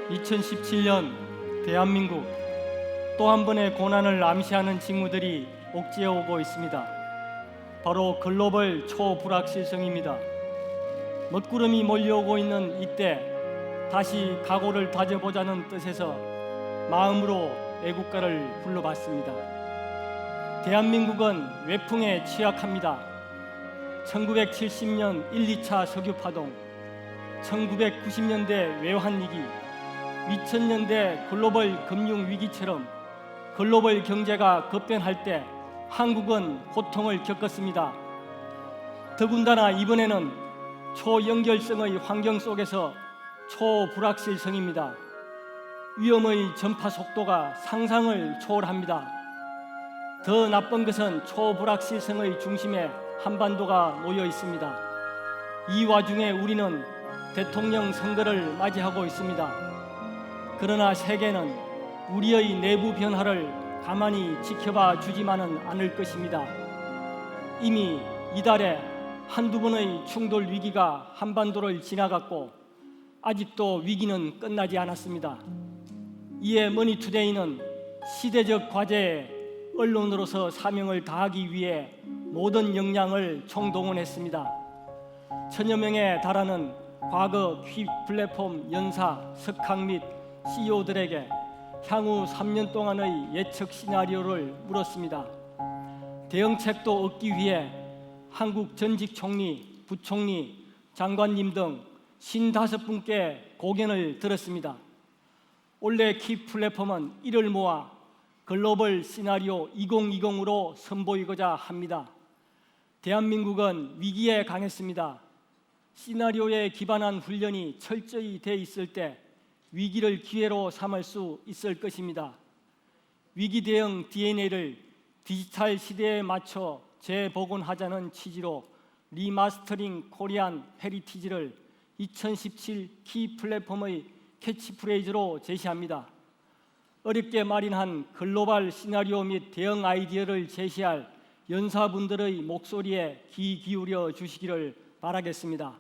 2017년 대한민국 또 한 번의 고난을 암시하는 징후들이 옥죄어 오고 있습니다. 바로 글로벌 초불확실성입니다. 먹구름이 몰려오고 있는 이때 다시 각오를 다져보자는 뜻에서 마음으로 애국가를 불러봤습니다. 대한민국은 외풍에 취약합니다. 1970년 1, 2차 석유파동, 1990년대 외환위기, 2000년대 글로벌 금융위기처럼 글로벌 경제가 급변할 때 한국은 고통을 겪었습니다. 더군다나 이번에는 초연결성의 환경 속에서 초불확실성입니다. 위험의 전파 속도가 상상을 초월합니다. 더 나쁜 것은 초불확실성의 중심에 한반도가 놓여 있습니다. 이 와중에 우리는 대통령 선거를 맞이하고 있습니다. 그러나 세계는 우리의 내부 변화를 가만히 지켜봐 주지만은 않을 것입니다. 이미 이달에 한두 번의 충돌 위기가 한반도를 지나갔고 아직도 위기는 끝나지 않았습니다. 이에 머니투데이는 시대적 과제에 언론으로서 사명을 다하기 위해 모든 역량을 총동원했습니다. 1000여 명에 달하는 과거 퀴 플랫폼 연사, 석학 및 CEO들에게 향후 3년 동안의 예측 시나리오를 물었습니다. 대응책도 얻기 위해 한국 전직 총리, 부총리, 장관님 등 55분께 고견을 들었습니다. 올해 키 플랫폼은 이를 모아 글로벌 시나리오 2020으로 선보이고자 합니다. 대한민국은 위기에 강했습니다. 시나리오에 기반한 훈련이 철저히 돼 있을 때 위기를 기회로 삼을 수 있을 것입니다. 위기 대응 DNA를 디지털 시대에 맞춰 재복원하자는 취지로 리마스터링 코리안 헤리티지를 2017 키 플랫폼의 캐치프레이즈로 제시합니다. 어렵게 마련한 글로벌 시나리오 및 대응 아이디어를 제시할 연사분들의 목소리에 귀 기울여 주시기를 바라겠습니다.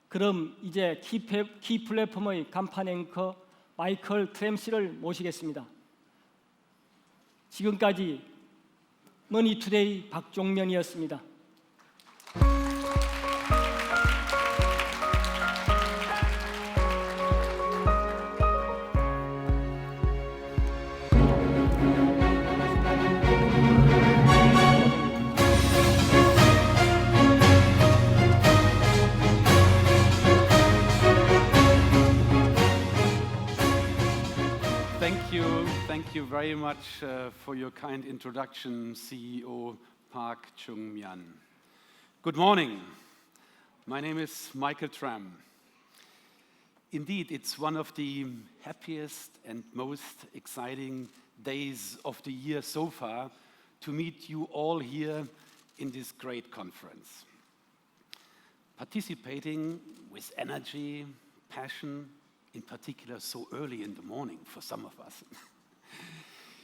그럼 이제 키 플랫폼의 간판 앵커 마이클 트램씨를 모시겠습니다. 지금까지 머니투데이 박종면이었습니다. Thank you very much for your kind introduction, CEO Park Chung-myan. Good morning. My name is Michael Tram. Indeed, it's one of the happiest and most exciting days of the year so far to meet you all here in this great conference. Participating with energy, passion, in particular so early in the morning for some of us.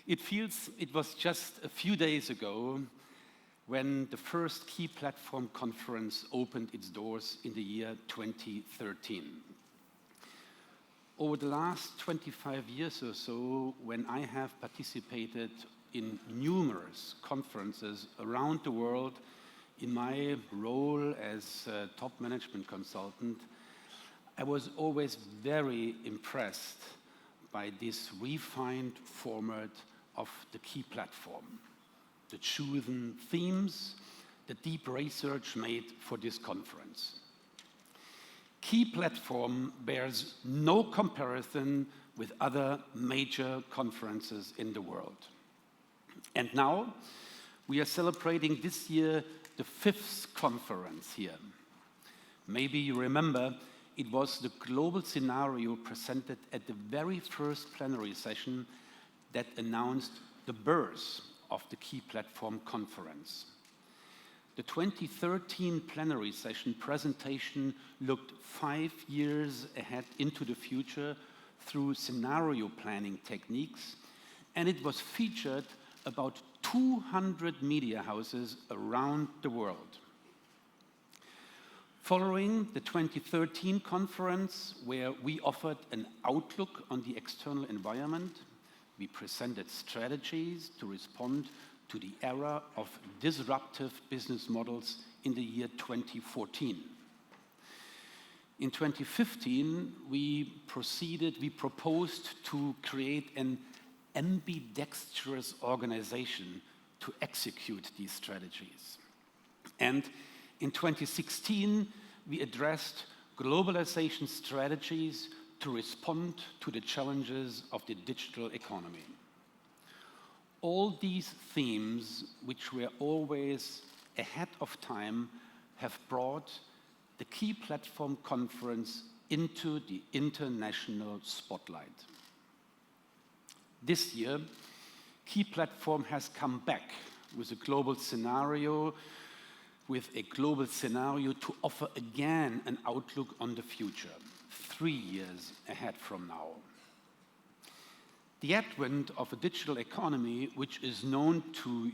It feels it was just a few days ago when the first Key Platform Conference opened its doors in the year 2013. Over the last 25 years or so, when I have participated in numerous conferences around the world in my role as a top management consultant, I was always very impressed by this refined format of the Key Platform, the chosen themes, the deep research made for this conference. Key Platform bears no comparison with other major conferences in the world. And now we are celebrating this year the 5th conference here. Maybe you remember it was the global scenario presented at the very first plenary session that announced the birth of the Key Platform Conference. The 2013 plenary session presentation looked 5 years ahead into the future through scenario planning techniques, and it was featured about 200 media houses around the world. Following the 2013 conference, where we offered an outlook on the external environment, we presented strategies to respond to the era of disruptive business models in the year 2014. In 2015, we proposed to create an ambidextrous organization to execute these strategies. And in 2016, we addressed globalization strategies to respond to the challenges of the digital economy. All these themes, which were always ahead of time, have brought the Key Platform Conference into the international spotlight. This year, Key Platform has come back with a global scenario to offer again an outlook on the future, 3 years ahead from now. The advent of a digital economy, which is known to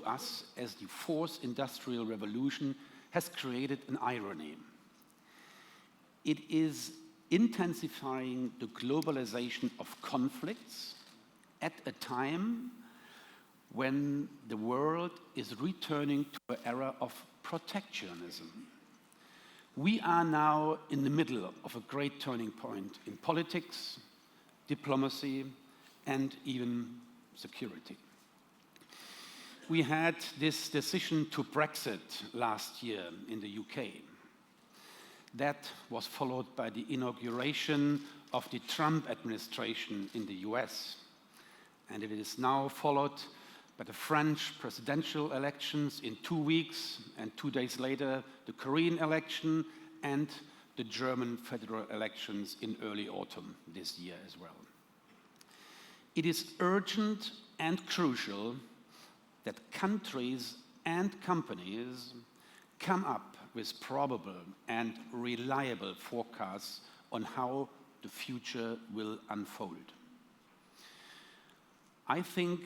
us as the fourth industrial revolution, has created an irony. It is intensifying the globalization of conflicts at a time when the world is returning to an era of protectionism. We are now in the middle of a great turning point in politics, diplomacy, and even security. We had this decision to Brexit last year in the UK. That was followed by the inauguration of the Trump administration in the US. And it is now followed by the French presidential elections in 2 weeks, and 2 days later, the Korean election and the German federal elections in early autumn this year as well. It is urgent and crucial that countries and companies come up with probable and reliable forecasts on how the future will unfold. I think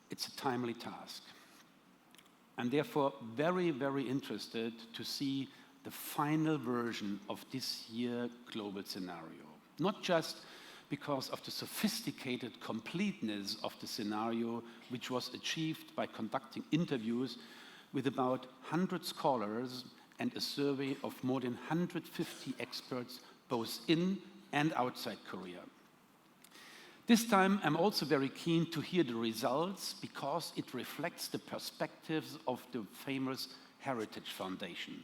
it's a timely task. I'm therefore very, very interested to see the final version of this year's global scenario. Not just because of the sophisticated completeness of the scenario, which was achieved by conducting interviews with about 100 scholars and a survey of more than 150 experts, both in and outside Korea. This time, I'm also very keen to hear the results because it reflects the perspectives of the famous Heritage Foundation,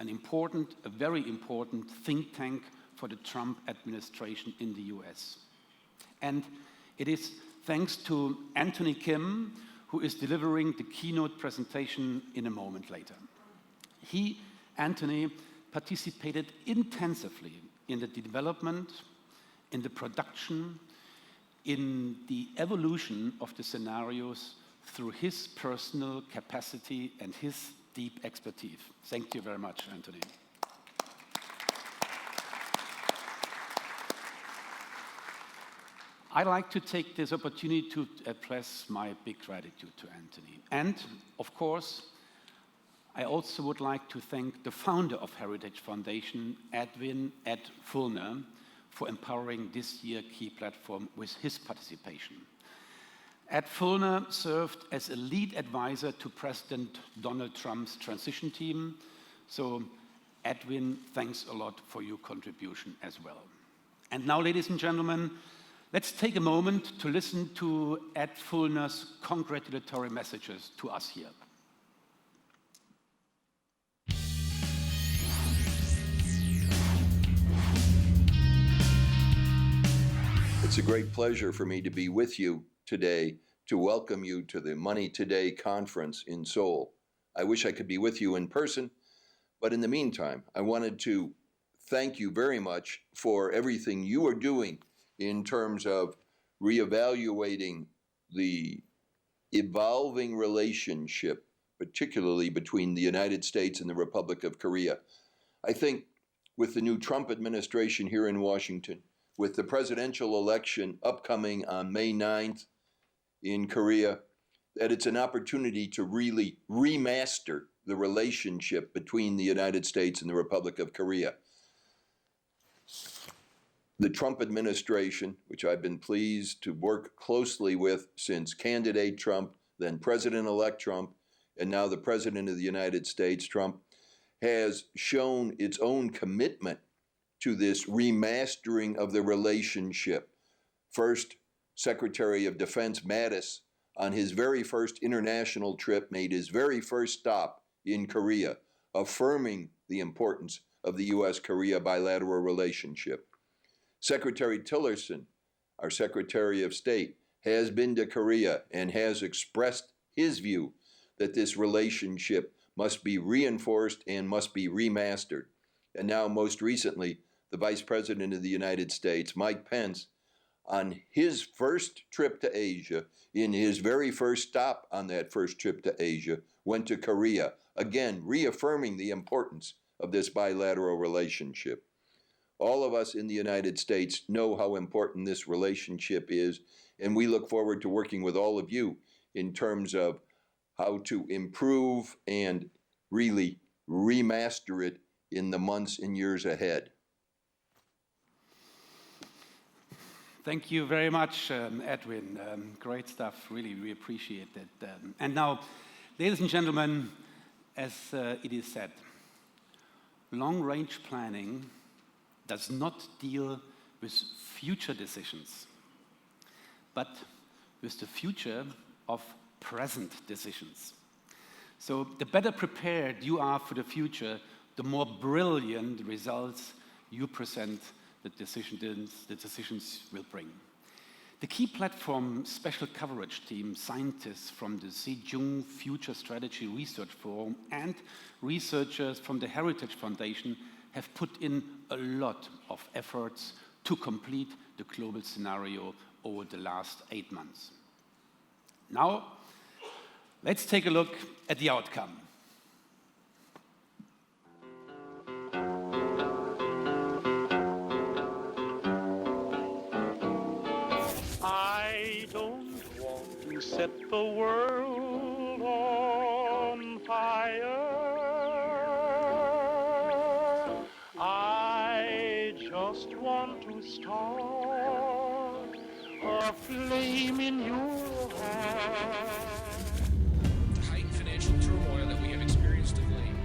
a very important think tank for the Trump administration in the US. And it is thanks to Anthony Kim, who is delivering the keynote presentation in a moment later. Anthony, participated intensively in the development, in the production, in the evolution of the scenarios through his personal capacity and his deep expertise. Thank you very much, Anthony. I'd like to take this opportunity to express my big gratitude to Anthony. And, of course, I also would like to thank the founder of Heritage Foundation, Edwin Ed Fulner, for empowering this year's Key Platform with his participation. Ed Fulner served as a lead advisor to President Donald Trump's transition team. So, Edwin, thanks a lot for your contribution as well. And now, ladies and gentlemen, let's take a moment to listen to Ed Fulner's congratulatory messages to us here. It's a great pleasure for me to be with you today to welcome you to the Money Today conference in Seoul. I wish I could be with you in person, but in the meantime, I wanted to thank you very much for everything you are doing in terms of reevaluating the evolving relationship, particularly between the United States and the Republic of Korea. I think with the new Trump administration here in Washington, with the presidential election upcoming on May 9th in Korea, that it's an opportunity to really remaster the relationship between the United States and the Republic of Korea. The Trump administration, which I've been pleased to work closely with since candidate Trump, then President-elect Trump, and now the President of the United States, Trump, has shown its own commitment to this remastering of the relationship. First, Secretary of Defense Mattis, on his very first international trip, made his very first stop in Korea, affirming the importance of the U.S.-Korea bilateral relationship. Secretary Tillerson, our Secretary of State, has been to Korea and has expressed his view that this relationship must be reinforced and must be remastered. And now, most recently, the Vice President of the United States, Mike Pence, on his first trip to Asia, in his very first stop on that first trip to Asia, went to Korea, again reaffirming the importance of this bilateral relationship. All of us in the United States know how important this relationship is, and we look forward to working with all of you in terms of how to improve and really remaster it in the months and years ahead. Thank you very much, Edwin. Great stuff. Really, we appreciate it. And now, ladies and gentlemen, as it is said, long-range planning does not deal with future decisions, but with the future of present decisions. So the better prepared you are for the future, the more brilliant results you present the decisions will bring. The key platform special coverage team, scientists from the Sejong Future Strategy Research Forum and researchers from the Heritage Foundation have put in a lot of efforts to complete the global scenario over the last 8 months. Now, let's take a look at the outcome. I don't want to set the world on fire. I just want to start a flame in your heart. Heightened financial turmoil that we have experienced of late.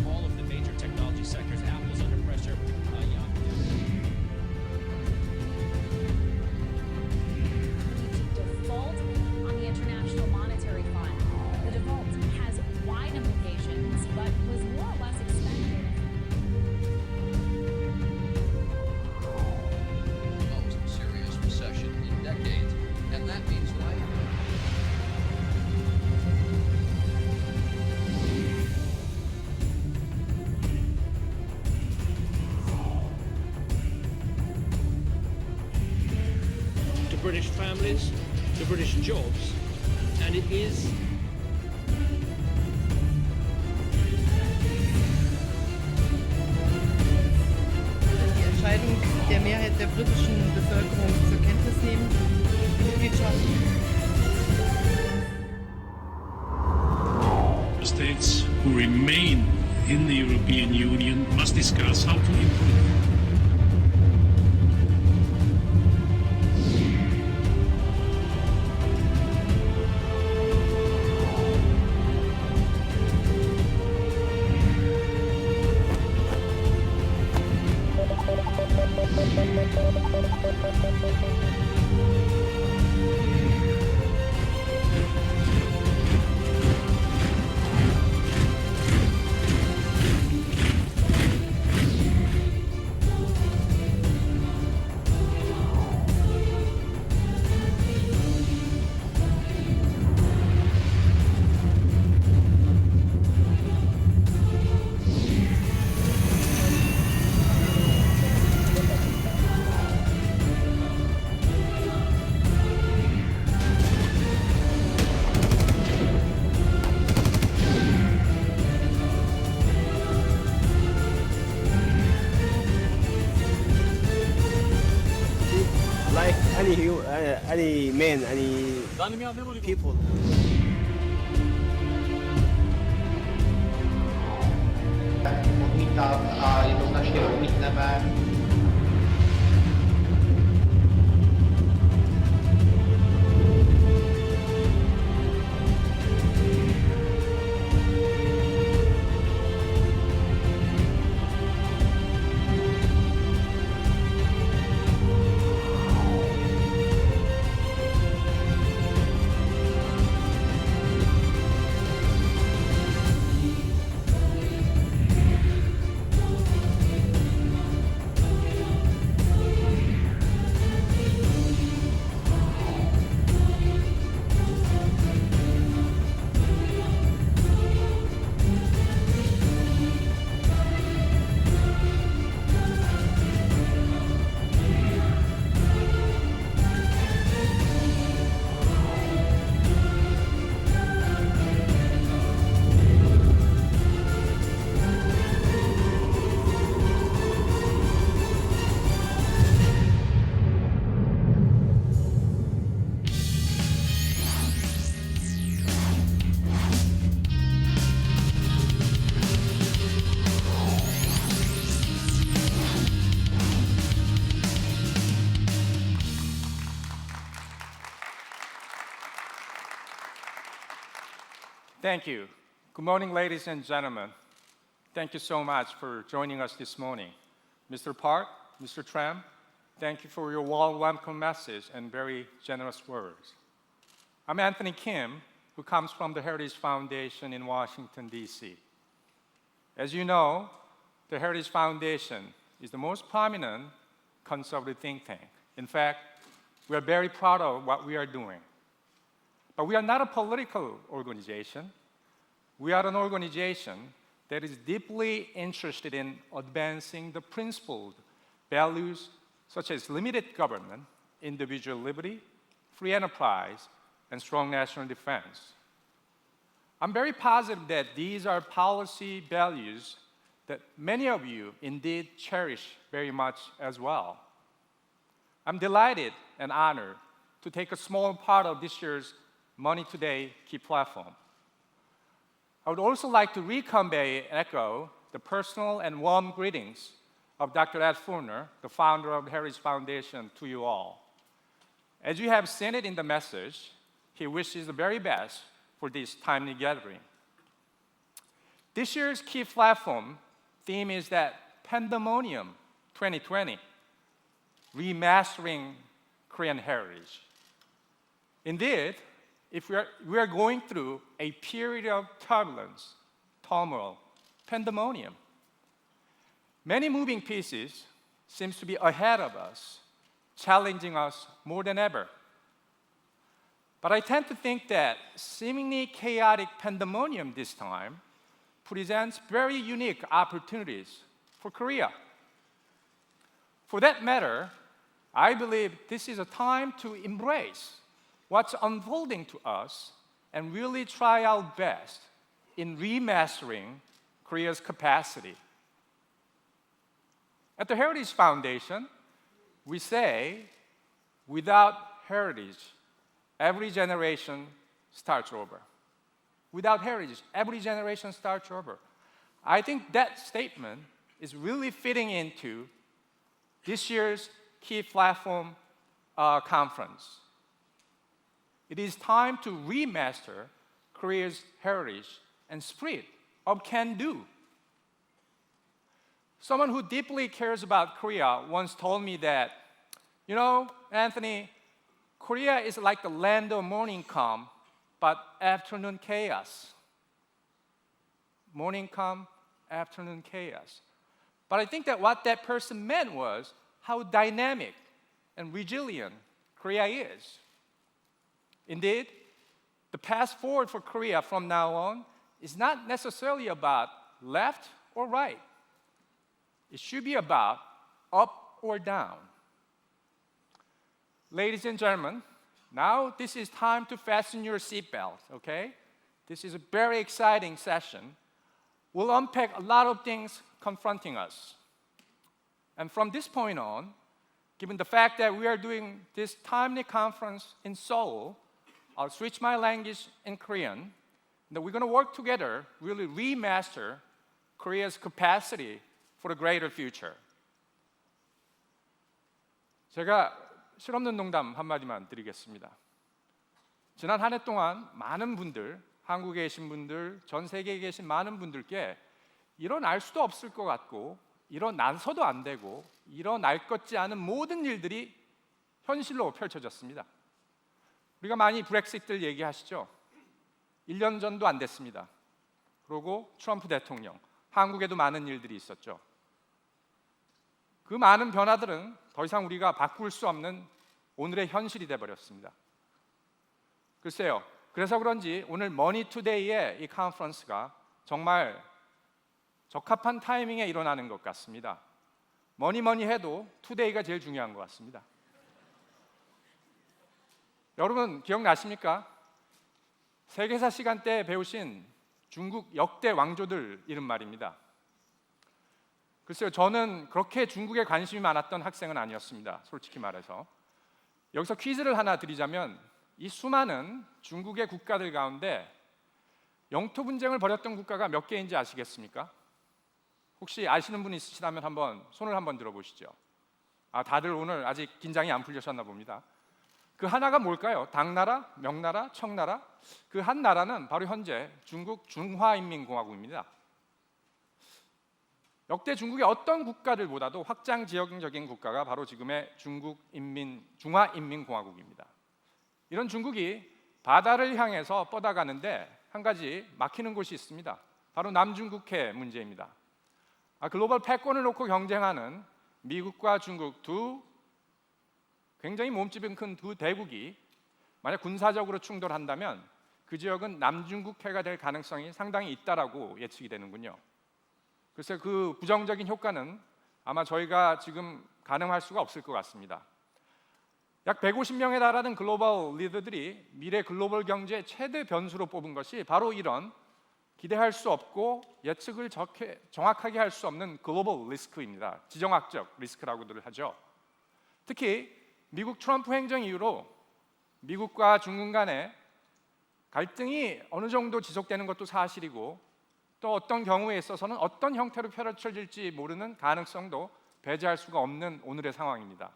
All of the major technology sectors, Apple's under pressure. Default on the International Monetary Fund. The default has wide implications, but was more or less expected. Most serious recession in decades, and that means life. To British families, to British jobs, and it is Die Entscheidung der Mehrheit der britischen Bevölkerung zur Kenntnis nehmen, die Mitgliedschaft. The states who remain in the European Union must discuss how to improve. any man, any people. Modliteb a jednoznačně odmítneme Thank you. Good morning, ladies and gentlemen. Thank you so much for joining us this morning. Mr. Park, Mr. Tram, thank you for your warm welcome message and very generous words. I'm Anthony Kim, who comes from the Heritage Foundation in Washington, D.C. As you know, the Heritage Foundation is the most prominent conservative think tank. In fact, we are very proud of what we are doing. But we are not a political organization. We are an organization that is deeply interested in advancing the principled values such as limited government, individual liberty, free enterprise, and strong national defense. I'm very positive that these are policy values that many of you indeed cherish very much as well. I'm delighted and honored to take a small part of this year's Money Today key platform. I would also like to reconvey and echo the personal and warm greetings of Dr. Ed Furner, the founder of the Heritage Foundation, to you all. As you have seen it in the message, he wishes the very best for this timely gathering. This year's key platform theme is that Pandemonium 2020, remastering Korean heritage. Indeed, if we are going through a period of turbulence, turmoil, pandemonium, many moving pieces seems to be ahead of us, challenging us more than ever. But I tend to think that seemingly chaotic pandemonium this time presents very unique opportunities for Korea. For that matter, I believe this is a time to embrace what's unfolding to us and really try our best in remastering Korea's capacity. At the Heritage Foundation, we say, without heritage, every generation starts over. Without heritage, every generation starts over. I think that statement is really fitting into this year's key platform conference. It is time to remaster Korea's heritage and spirit of can-do. Someone who deeply cares about Korea once told me that, you know, Anthony, Korea is like the land of morning calm, but afternoon chaos. Morning calm, afternoon chaos. But I think that what that person meant was how dynamic and resilient Korea is. Indeed, the path forward for Korea from now on is not necessarily about left or right. It should be about up or down. Ladies and gentlemen, now this is time to fasten your seatbelt, okay? This is a very exciting session. We'll unpack a lot of things confronting us. And from this point on, given the fact that we are doing this timely conference in Seoul, I'll switch my language in Korean. That we're going to work together, really remaster Korea's capacity for a greater future. 제가 실없는 농담 한마디만 드리겠습니다. 지난 한 해 동안 많은 분들, 한국에 계신 분들, 전 세계에 계신 많은 분들께 일어날 수도 없을 것 같고 일어나서도 안 되고 일어날 것 같지 않은 모든 일들이 현실로 펼쳐졌습니다. 우리가 많이 브렉시트를 얘기하시죠. 1년 전도 안 됐습니다. 그리고 트럼프 대통령, 한국에도 많은 일들이 있었죠. 그 많은 변화들은 더 이상 우리가 바꿀 수 없는 오늘의 현실이 되어버렸습니다. 글쎄요, 그래서 그런지 오늘 머니투데이의 이 컨퍼런스가 정말 적합한 타이밍에 일어나는 것 같습니다. 뭐니 해도 투데이가 제일 중요한 것 같습니다. 여러분 기억나십니까? 세계사 시간 때 배우신 중국 역대 왕조들 이름 말입니다. 글쎄요, 저는 그렇게 중국에 관심이 많았던 학생은 아니었습니다. 솔직히 말해서. 여기서 퀴즈를 하나 드리자면 이 수많은 중국의 국가들 가운데 영토 분쟁을 벌였던 국가가 몇 개인지 아시겠습니까? 혹시 아시는 분 있으시다면 한번 손을 한번 들어보시죠. 다들 오늘 아직 긴장이 안 풀리셨나 봅니다. 그 하나가 뭘까요? 당나라, 명나라, 청나라? 그 한 나라는 바로 현재 중국 중화인민공화국입니다. 역대 중국의 어떤 국가들보다도 확장 지역적인 국가가 바로 지금의 중화인민공화국입니다. 이런 중국이 바다를 향해서 뻗어가는데 한 가지 막히는 곳이 있습니다. 바로 남중국해 문제입니다. 글로벌 패권을 놓고 경쟁하는 미국과 중국 두 굉장히 몸집은 큰 두 대국이 만약 군사적으로 충돌한다면 그 지역은 남중국해가 될 가능성이 상당히 있다라고 예측이 되는군요. 글쎄 그 부정적인 효과는 아마 저희가 지금 가늠할 수가 없을 것 같습니다. 약 150명에 달하는 글로벌 리더들이 미래 글로벌 경제의 최대 변수로 뽑은 것이 바로 이런 기대할 수 없고 예측을 정확하게 할 수 없는 글로벌 리스크입니다. 지정학적 리스크라고들 하죠. 특히 미국 트럼프 행정 이후로 미국과 중국 간의 갈등이 어느 정도 지속되는 것도 사실이고 또 어떤 경우에 있어서는 어떤 형태로 펼쳐질지 모르는 가능성도 배제할 수가 없는 오늘의 상황입니다.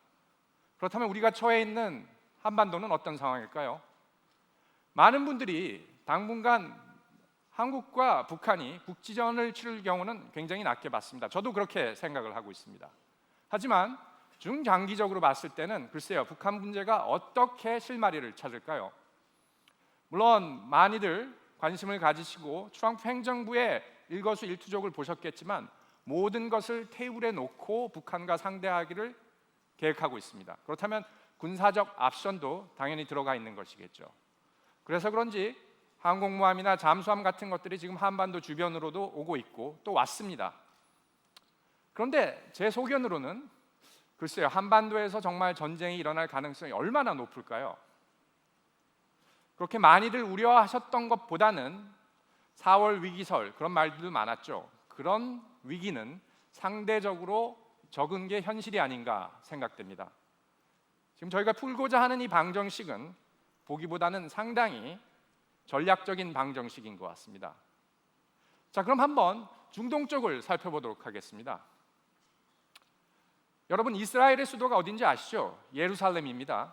그렇다면 우리가 처해 있는 한반도는 어떤 상황일까요? 많은 분들이 당분간 한국과 북한이 국지전을 치를 경우는 굉장히 낮게 봤습니다. 저도 그렇게 생각을 하고 있습니다. 하지만 중장기적으로 봤을 때는 글쎄요, 북한 문제가 어떻게 실마리를 찾을까요? 물론 많이들 관심을 가지시고 트럼프 행정부의 일거수일투족을 보셨겠지만 모든 것을 테이블에 놓고 북한과 상대하기를 계획하고 있습니다. 그렇다면 군사적 옵션도 당연히 들어가 있는 것이겠죠. 그래서 그런지 항공모함이나 잠수함 같은 것들이 지금 한반도 주변으로도 오고 있고 또 왔습니다. 그런데 제 소견으로는 글쎄요, 한반도에서 정말 전쟁이 일어날 가능성이 얼마나 높을까요? 그렇게 많이들 우려하셨던 것보다는 4월 위기설 그런 말들도 많았죠. 그런 위기는 상대적으로 적은 게 현실이 아닌가 생각됩니다. 지금 저희가 풀고자 하는 이 방정식은 보기보다는 상당히 전략적인 방정식인 것 같습니다. 자, 그럼 한번 중동 쪽을 살펴보도록 하겠습니다. 여러분 이스라엘의 수도가 어딘지 아시죠? 예루살렘입니다.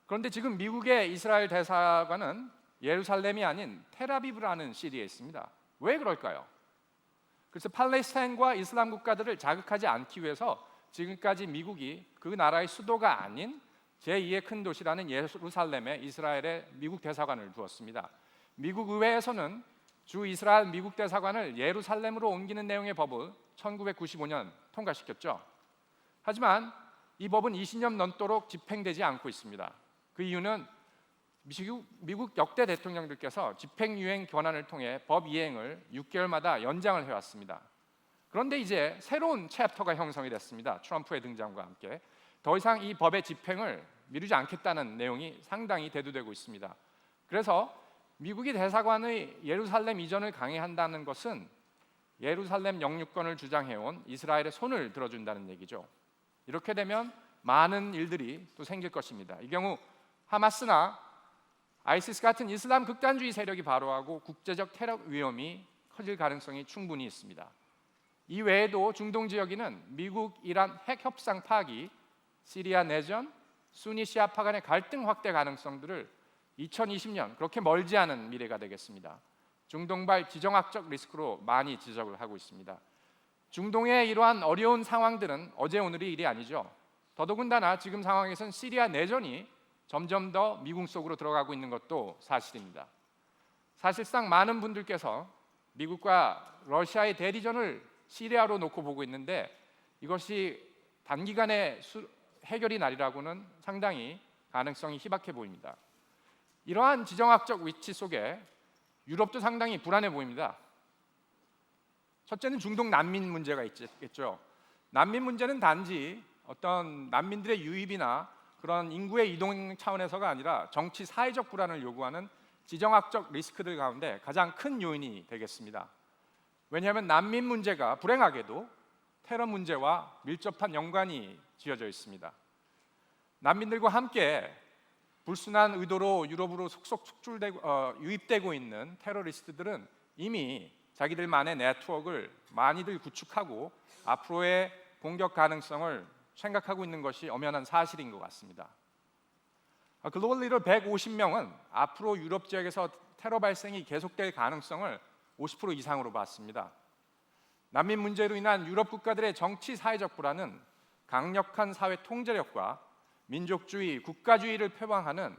그런데 지금 미국의 이스라엘 대사관은 예루살렘이 아닌 텔아비브라는 시리에 있습니다. 왜 그럴까요? 그래서 팔레스타인과 이슬람 국가들을 자극하지 않기 위해서 지금까지 미국이 그 나라의 수도가 아닌 제2의 큰 도시라는 예루살렘에 이스라엘의 미국 대사관을 두었습니다. 미국 의회에서는 주 이스라엘 미국 대사관을 예루살렘으로 옮기는 내용의 법을 1995년 통과시켰죠. 하지만 이 법은 20년 넘도록 집행되지 않고 있습니다. 그 이유는 미국 역대 대통령들께서 집행유예 권한을 통해 법 이행을 6개월마다 연장을 해왔습니다. 그런데 이제 새로운 챕터가 형성이 됐습니다. 트럼프의 등장과 함께 더 이상 이 법의 집행을 미루지 않겠다는 내용이 상당히 대두되고 있습니다. 그래서 미국이 대사관의 예루살렘 이전을 강행한다는 것은 예루살렘 영유권을 주장해온 이스라엘의 손을 들어준다는 얘기죠. 이렇게 되면 많은 일들이 또 생길 것입니다. 이 경우 하마스나 아이시스 같은 이슬람 극단주의 세력이 바로하고 국제적 테러 위험이 커질 가능성이 충분히 있습니다. 이 외에도 중동 지역에는 미국, 이란 핵 협상 파기, 시리아 내전, 수니 시아파 간의 갈등 확대 가능성들을 2020년 그렇게 멀지 않은 미래가 되겠습니다. 중동발 지정학적 리스크로 많이 지적을 하고 있습니다. 중동의 이러한 어려운 상황들은 어제 오늘의 일이 아니죠. 더더군다나 지금 상황에선 시리아 내전이 점점 더 미궁 속으로 들어가고 있는 것도 사실입니다. 사실상 많은 분들께서 미국과 러시아의 대리전을 시리아로 놓고 보고 있는데 이것이 단기간에 해결이 나리라고는 상당히 가능성이 희박해 보입니다. 이러한 지정학적 위치 속에 유럽도 상당히 불안해 보입니다. 첫째는 중동 난민 문제가 있겠죠. 난민 문제는 단지 어떤 난민들의 유입이나 그런 인구의 이동 차원에서가 아니라 정치 사회적 불안을 요구하는 지정학적 리스크들 가운데 가장 큰 요인이 되겠습니다. 왜냐하면 난민 문제가 불행하게도 테러 문제와 밀접한 연관이 지어져 있습니다. 난민들과 함께 불순한 의도로 유럽으로 속속 유입되고 있는 테러리스트들은 이미 자기들만의 네트워크를 많이들 구축하고 앞으로의 공격 가능성을 생각하고 있는 것이 엄연한 사실인 것 같습니다. 글로벌 리더 150명은 앞으로 유럽 지역에서 테러 발생이 계속될 가능성을 50% 이상으로 봤습니다. 난민 문제로 인한 유럽 국가들의 정치 사회적 불안은 강력한 사회 통제력과 민족주의, 국가주의를 표방하는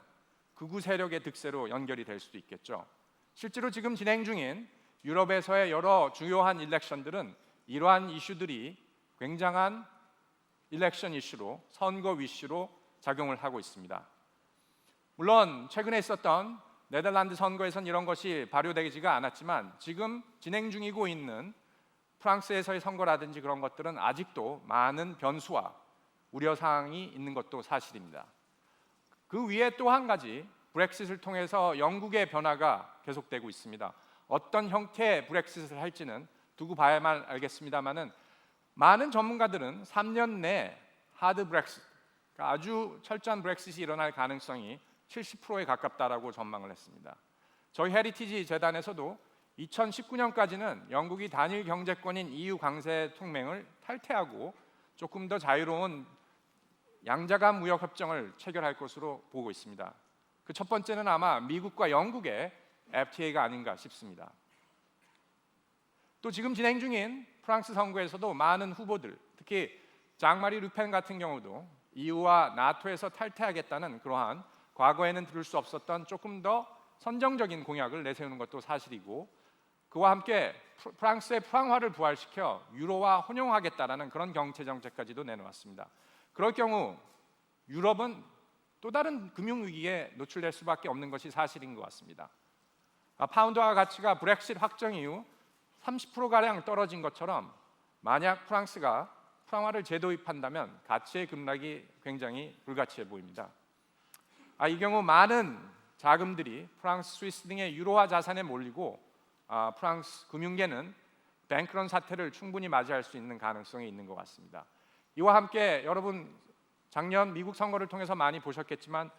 극우 세력의 득세로 연결이 될 수도 있겠죠. 실제로 지금 진행 중인 유럽에서의 여러 주요한 일렉션들은 이러한 이슈들이 굉장한 일렉션 이슈로, 선거 이슈로 작용을 하고 있습니다. 물론 최근에 있었던 네덜란드 선거에선 이런 것이 발효되지가 않았지만 지금 진행 중이고 있는 프랑스에서의 선거라든지 그런 것들은 아직도 많은 변수와 우려사항이 있는 것도 사실입니다. 그 위에 또 한 가지 브렉시트를 통해서 영국의 변화가 계속되고 있습니다. 어떤 형태의 브렉시트를 할지는 두고 봐야만 알겠습니다만은 많은 전문가들은 3년 내 하드 브렉시트, 그러니까 아주 철저한 브렉시트이 일어날 가능성이 70%에 가깝다라고 전망을 했습니다. 저희 헤리티지 재단에서도 2019년까지는 영국이 단일 경제권인 EU 강세 동맹을 탈퇴하고 조금 더 자유로운 양자간 무역 협정을 체결할 것으로 보고 있습니다. 그 첫 번째는 아마 미국과 영국의 FTA가 아닌가 싶습니다. 또 지금 진행 중인 프랑스 선거에서도 많은 후보들, 특히 장마리 르펜 같은 경우도 EU와 나토에서 탈퇴하겠다는 그러한 과거에는 들을 수 없었던 조금 더 선정적인 공약을 내세우는 것도 사실이고, 그와 함께 프랑스의 프랑화를 부활시켜 유로와 혼용하겠다라는 그런 경제 정책까지도 내놓았습니다. 그럴 경우 유럽은 또 다른 금융 위기에 노출될 수밖에 없는 것이 사실인 것 같습니다. 파운드화 가치가 브렉시트 확정 이후 30%가량 떨어진 것처럼 만약 프랑스가 프랑화를 재도입한다면 가치의 급락이 굉장히 불가치해 보입니다. 이 경우 많은 자금들이 프랑스, 스위스 등의 유로화 자산에 몰리고 프랑스 금융계는 뱅크런 사태를 충분히 맞이할 수 있는 가능성이 있는 것 같습니다. 이와 함께 여러분 작년 미국 선거를 통해서 많이 보셨겠지만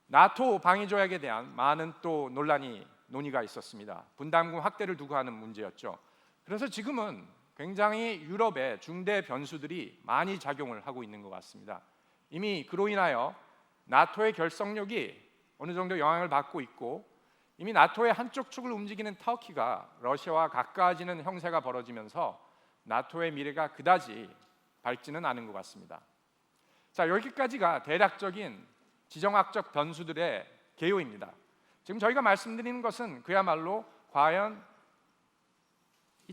나토 방위 조약에 대한 많은 또 논의가 있었습니다. 분담금 확대를 두고 하는 문제였죠. 그래서 지금은 굉장히 유럽의 중대 변수들이 많이 작용을 하고 있는 것 같습니다. 이미 그로 인하여 나토의 결속력이 어느 정도 영향을 받고 있고, 이미 나토의 한쪽 축을 움직이는 터키가 러시아와 가까워지는 형세가 벌어지면서 나토의 미래가 그다지 밝지는 않은 것 같습니다. 자, 여기까지가 대략적인 지정학적 변수들의 개요입니다. 지금 저희가 말씀드리는 것은 그야말로 과연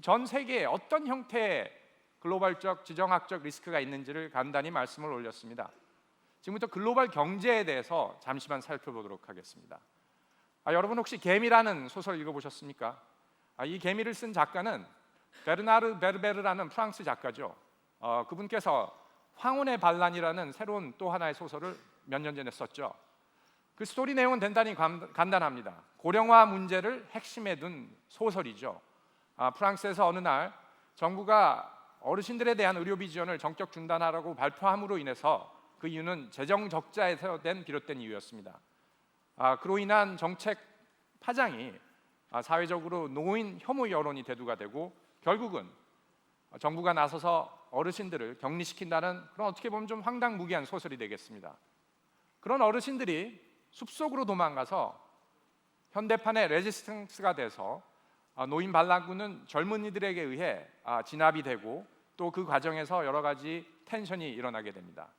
전 세계에 어떤 형태의 글로벌적 지정학적 리스크가 있는지를 간단히 말씀을 올렸습니다. 지금부터 글로벌 경제에 대해서 잠시만 살펴보도록 하겠습니다. 여러분 혹시 개미라는 소설 읽어보셨습니까? 이 개미를 쓴 작가는 베르나르 베르베르라는 프랑스 작가죠. 그분께서 황혼의 반란이라는 새로운 또 하나의 소설을 몇 년 전에 썼죠. 그 스토리 내용은 대단히 간단합니다. 고령화 문제를 핵심에 둔 소설이죠. 프랑스에서 어느 날 정부가 어르신들에 대한 의료비 지원을 전격 중단하라고 발표함으로 인해서 그 이유는 재정 적자에서 비롯된 이유였습니다. 그로 인한 정책 파장이 사회적으로 노인 혐오 여론이 대두가 되고 결국은 정부가 나서서 어르신들을 격리시킨다는 그런 어떻게 보면 좀 황당무계한 소설이 되겠습니다. 그런 어르신들이 숲속으로 도망가서 현대판의 레지스탕스가 돼서 노인 반란군은 젊은이들에게 의해 진압이 되고 또 그 과정에서 여러 가지 텐션이 일어나게 됩니다.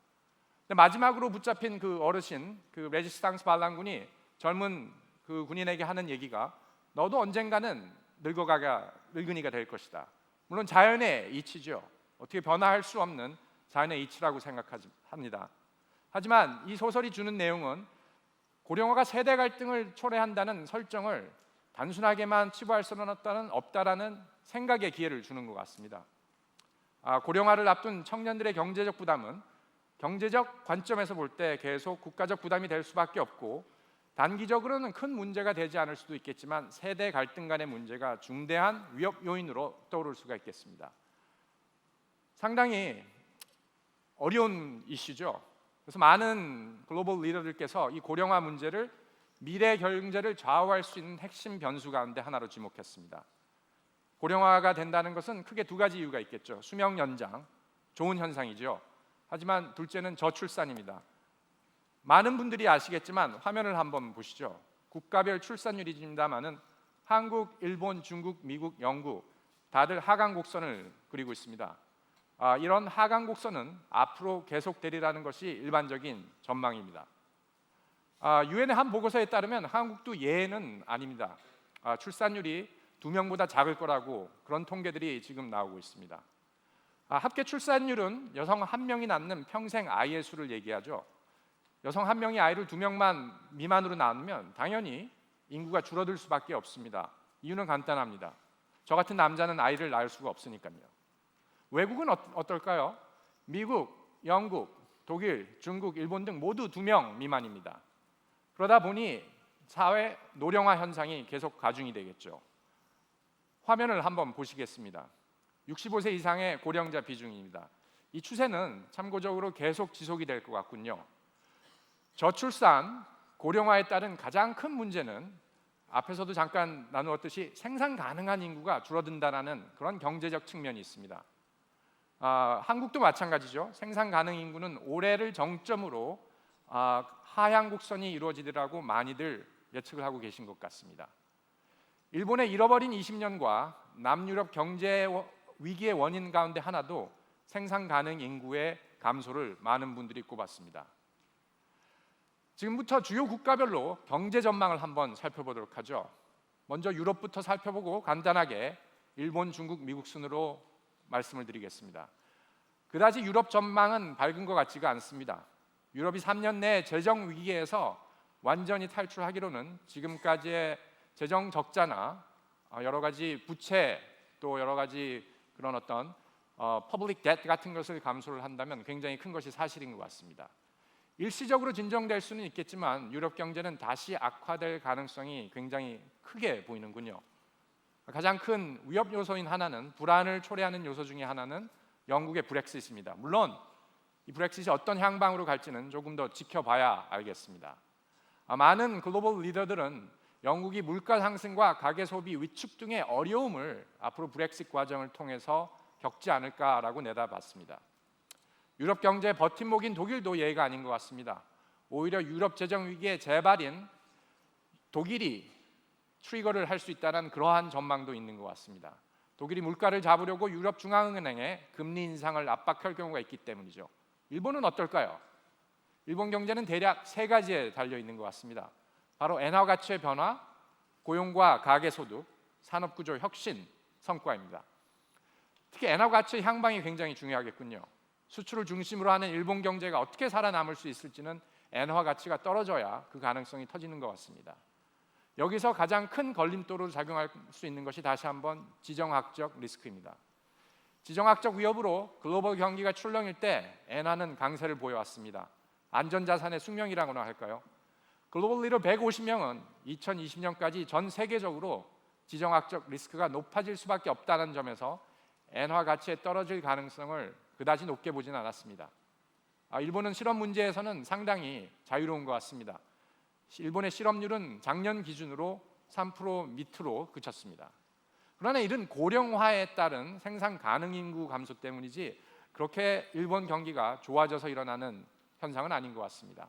근데 마지막으로 붙잡힌 그 어르신, 그 레지스탕스 반란군이 젊은 그 군인에게 하는 얘기가 너도 언젠가는 늙은이가 될 것이다. 물론 자연의 이치죠. 어떻게 변화할 수 없는 자연의 이치라고 생각합니다. 하지만 이 소설이 주는 내용은 고령화가 세대 갈등을 초래한다는 설정을 단순하게만 치부할 수는 없다라는 생각의 기회를 주는 것 같습니다. 고령화를 앞둔 청년들의 경제적 부담은 경제적 관점에서 볼 때 계속 국가적 부담이 될 수밖에 없고 단기적으로는 큰 문제가 되지 않을 수도 있겠지만 세대 갈등 간의 문제가 중대한 위협 요인으로 떠오를 수가 있겠습니다. 상당히 어려운 이슈죠. 그래서 많은 글로벌 리더들께서 이 고령화 문제를 미래 경제를 좌우할 수 있는 핵심 변수 가운데 하나로 지목했습니다. 고령화가 된다는 것은 크게 두 가지 이유가 있겠죠. 수명 연장, 좋은 현상이죠. 하지만 둘째는 저출산입니다. 많은 분들이 아시겠지만 화면을 한번 보시죠. 국가별 출산율입니다만은 한국, 일본, 중국, 미국, 영국 다들 하강 곡선을 그리고 있습니다. 이런 하강 곡선은 앞으로 계속되리라는 것이 일반적인 전망입니다. 유엔의 한 보고서에 따르면 한국도 예외는 아닙니다. 출산율이 2명보다 작을 거라고 그런 통계들이 지금 나오고 있습니다. 합계 출산율은 여성 1명이 낳는 평생 아이의 수를 얘기하죠. 여성 1명이 아이를 2명만 미만으로 낳으면 당연히 인구가 줄어들 수밖에 없습니다. 이유는 간단합니다. 저 같은 남자는 아이를 낳을 수가 없으니까요. 외국은 어떨까요? 미국, 영국, 독일, 중국, 일본 등 모두 2명 미만입니다. 그러다 보니 사회 노령화 현상이 계속 가중이 되겠죠. 화면을 한번 보시겠습니다. 65세 이상의 고령자 비중입니다. 이 추세는 참고적으로 계속 지속이 될 것 같군요. 저출산, 고령화에 따른 가장 큰 문제는 앞에서도 잠깐 나누었듯이 생산 가능한 인구가 줄어든다는 그런 경제적 측면이 있습니다. 한국도 마찬가지죠. 생산 가능 인구는 올해를 정점으로 하향 곡선이 이루어지리라고 많이들 예측을 하고 계신 것 같습니다. 일본의 잃어버린 20년과 남유럽 경제 위기의 원인 가운데 하나도 생산 가능 인구의 감소를 많은 분들이 꼽았습니다. 지금부터 주요 국가별로 경제 전망을 한번 살펴보도록 하죠. 먼저 유럽부터 살펴보고 간단하게 일본, 중국, 미국 순으로 말씀을 드리겠습니다. 그다지 유럽 전망은 밝은 것 같지가 않습니다. 유럽이 3년 내 재정 위기에서 완전히 탈출하기로는 지금까지의 재정 적자나 여러 가지 부채 또 여러 가지 그런 어떤 퍼블릭 뎃 같은 것을 감소를 한다면 굉장히 큰 것이 사실인 것 같습니다. 일시적으로 진정될 수는 있겠지만 유럽 경제는 다시 악화될 가능성이 굉장히 크게 보이는군요. 가장 큰 위협 요소인 하나는 불안을 초래하는 요소 중에 하나는 영국의 브렉시트입니다. 물론 이 브렉시트이 어떤 향방으로 갈지는 조금 더 지켜봐야 알겠습니다. 많은 글로벌 리더들은 영국이 물가 상승과 가계 소비 위축 등의 어려움을 앞으로 브렉시트 과정을 통해서 겪지 않을까라고 내다봤습니다. 유럽 경제의 버팀목인 독일도 예의가 아닌 것 같습니다. 오히려 유럽 재정 위기의 재발인 독일이 트리거를 할 수 있다는 그러한 전망도 있는 것 같습니다. 독일이 물가를 잡으려고 유럽 중앙은행에 금리 인상을 압박할 경우가 있기 때문이죠. 일본은 어떨까요? 일본 경제는 대략 세 가지에 달려 있는 것 같습니다. 바로 엔화 가치의 변화, 고용과 가계 소득, 산업 구조 혁신 성과입니다. 특히 엔화 가치의 향방이 굉장히 중요하겠군요. 수출을 중심으로 하는 일본 경제가 어떻게 살아남을 수 있을지는 엔화 가치가 떨어져야 그 가능성이 터지는 것 같습니다. 여기서 가장 큰 걸림돌로 작용할 수 있는 것이 다시 한번 지정학적 리스크입니다. 지정학적 위협으로 글로벌 경기가 출렁일 때 엔화는 강세를 보여왔습니다. 안전자산의 숙명이라고나 할까요? 글로벌 리더 150명은 2020년까지 전 세계적으로 지정학적 리스크가 높아질 수밖에 없다는 점에서 엔화 가치에 떨어질 가능성을 그다지 높게 보지는 않았습니다. 일본은 실업 문제에서는 상당히 자유로운 것 같습니다. 일본의 실업률은 작년 기준으로 3% 밑으로 그쳤습니다. 그러나 이런 고령화에 따른 생산 가능 인구 감소 때문이지 그렇게 일본 경기가 좋아져서 일어나는 현상은 아닌 것 같습니다.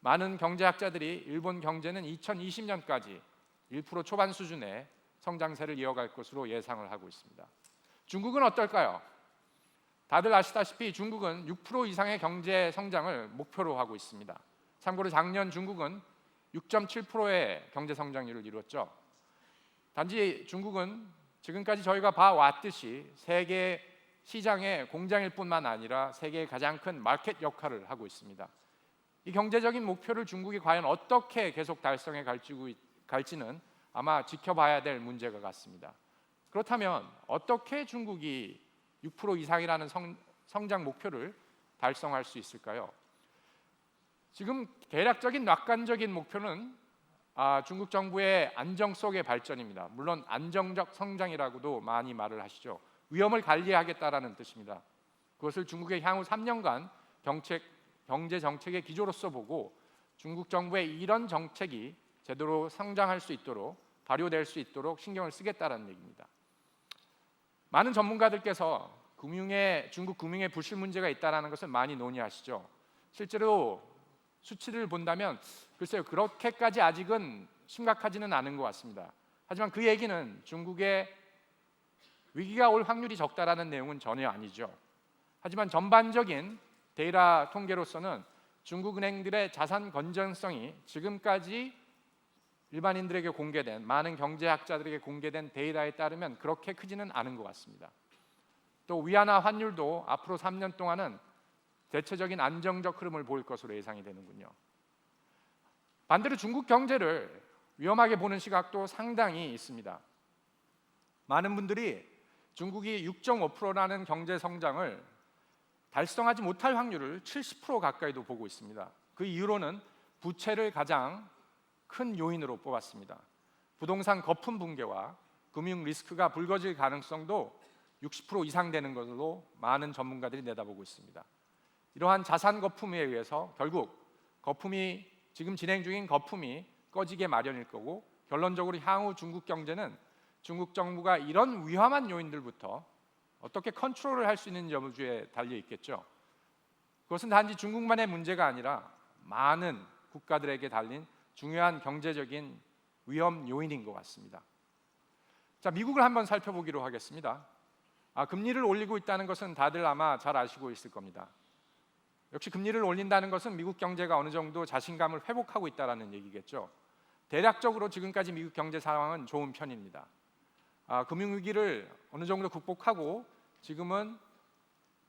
많은 경제학자들이 일본 경제는 2020년까지 1% 초반 수준의 성장세를 이어갈 것으로 예상을 하고 있습니다. 중국은 어떨까요? 다들 아시다시피 중국은 6% 이상의 경제 성장을 목표로 하고 있습니다. 참고로 작년 중국은 6.7%의 경제 성장률을 이루었죠. 단지 중국은 지금까지 저희가 봐왔듯이 세계 시장의 공장일 뿐만 아니라 세계의 가장 큰 마켓 역할을 하고 있습니다. 이 경제적인 목표를 중국이 과연 어떻게 계속 달성해 갈지는 아마 지켜봐야 될 문제가 같습니다. 그렇다면 어떻게 중국이 6% 이상이라는 성장 목표를 달성할 수 있을까요? 지금 대략적인 낙관적인 목표는 중국 정부의 안정 속의 발전입니다. 물론 안정적 성장이라고도 많이 말을 하시죠. 위험을 관리하겠다라는 뜻입니다. 그것을 중국의 향후 3년간 경제 정책의 기조로서 보고 중국 정부의 이런 정책이 제대로 성장할 수 있도록 발효될 수 있도록 신경을 쓰겠다라는 얘기입니다. 많은 전문가들께서 중국 금융에 부실 문제가 있다라는 것을 많이 논의하시죠. 실제로 수치를 본다면 글쎄요, 그렇게까지 아직은 심각하지는 않은 것 같습니다. 하지만 그 얘기는 중국의 위기가 올 확률이 적다라는 내용은 전혀 아니죠. 하지만 전반적인 데이터 통계로서는 중국 은행들의 자산 건전성이 지금까지 일반인들에게 공개된, 많은 경제학자들에게 공개된 데이터에 따르면 그렇게 크지는 않은 것 같습니다. 또 위안화 환율도 앞으로 3년 동안은 대체적인 안정적 흐름을 보일 것으로 예상이 되는군요. 반대로 중국 경제를 위험하게 보는 시각도 상당히 있습니다. 많은 분들이 중국이 6.5%라는 경제 성장을 달성하지 못할 확률을 70% 가까이도 보고 있습니다. 그 이유로는 부채를 가장 큰 요인으로 뽑았습니다. 부동산 거품 붕괴와 금융 리스크가 불거질 가능성도 60% 이상 되는 것으로 많은 전문가들이 내다보고 있습니다. 이러한 자산 거품에 의해서 결국 지금 진행 중인 거품이 꺼지게 마련일 거고, 결론적으로 향후 중국 경제는 중국 정부가 이런 위험한 요인들부터 어떻게 컨트롤을 할 수 있는 여부에 달려 있겠죠. 그것은 단지 중국만의 문제가 아니라 많은 국가들에게 달린 중요한 경제적인 위험 요인인 것 같습니다. 자, 미국을 한번 살펴보기로 하겠습니다. 금리를 올리고 있다는 것은 다들 아마 잘 아시고 있을 겁니다. 역시 금리를 올린다는 것은 미국 경제가 어느 정도 자신감을 회복하고 있다는 얘기겠죠. 대략적으로 지금까지 미국 경제 상황은 좋은 편입니다. 금융위기를 어느 정도 극복하고 지금은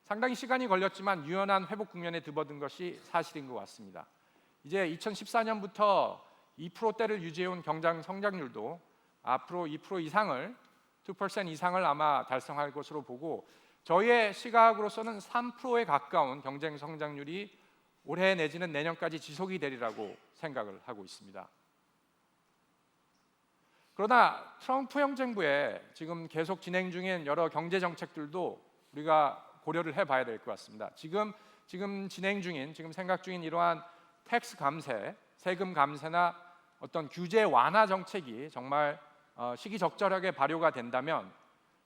상당히 시간이 걸렸지만 유연한 회복 국면에 드버든 것이 사실인 것 같습니다. 이제 2014년부터 2%대를 유지해온 경장 성장률도 앞으로 2% 이상을 2% 이상을 아마 달성할 것으로 보고, 저희의 시각으로서는 3%에 가까운 경쟁 성장률이 올해 내지는 내년까지 지속이 되리라고 생각을 하고 있습니다. 그러나 트럼프 행정부의 지금 계속 진행 중인 여러 경제 정책들도 우리가 고려를 해봐야 될 것 같습니다. 지금 진행 중인, 지금 생각 중인 이러한 텍스 감세, 세금 감세나 어떤 규제 완화 정책이 정말 시기적절하게 발효가 된다면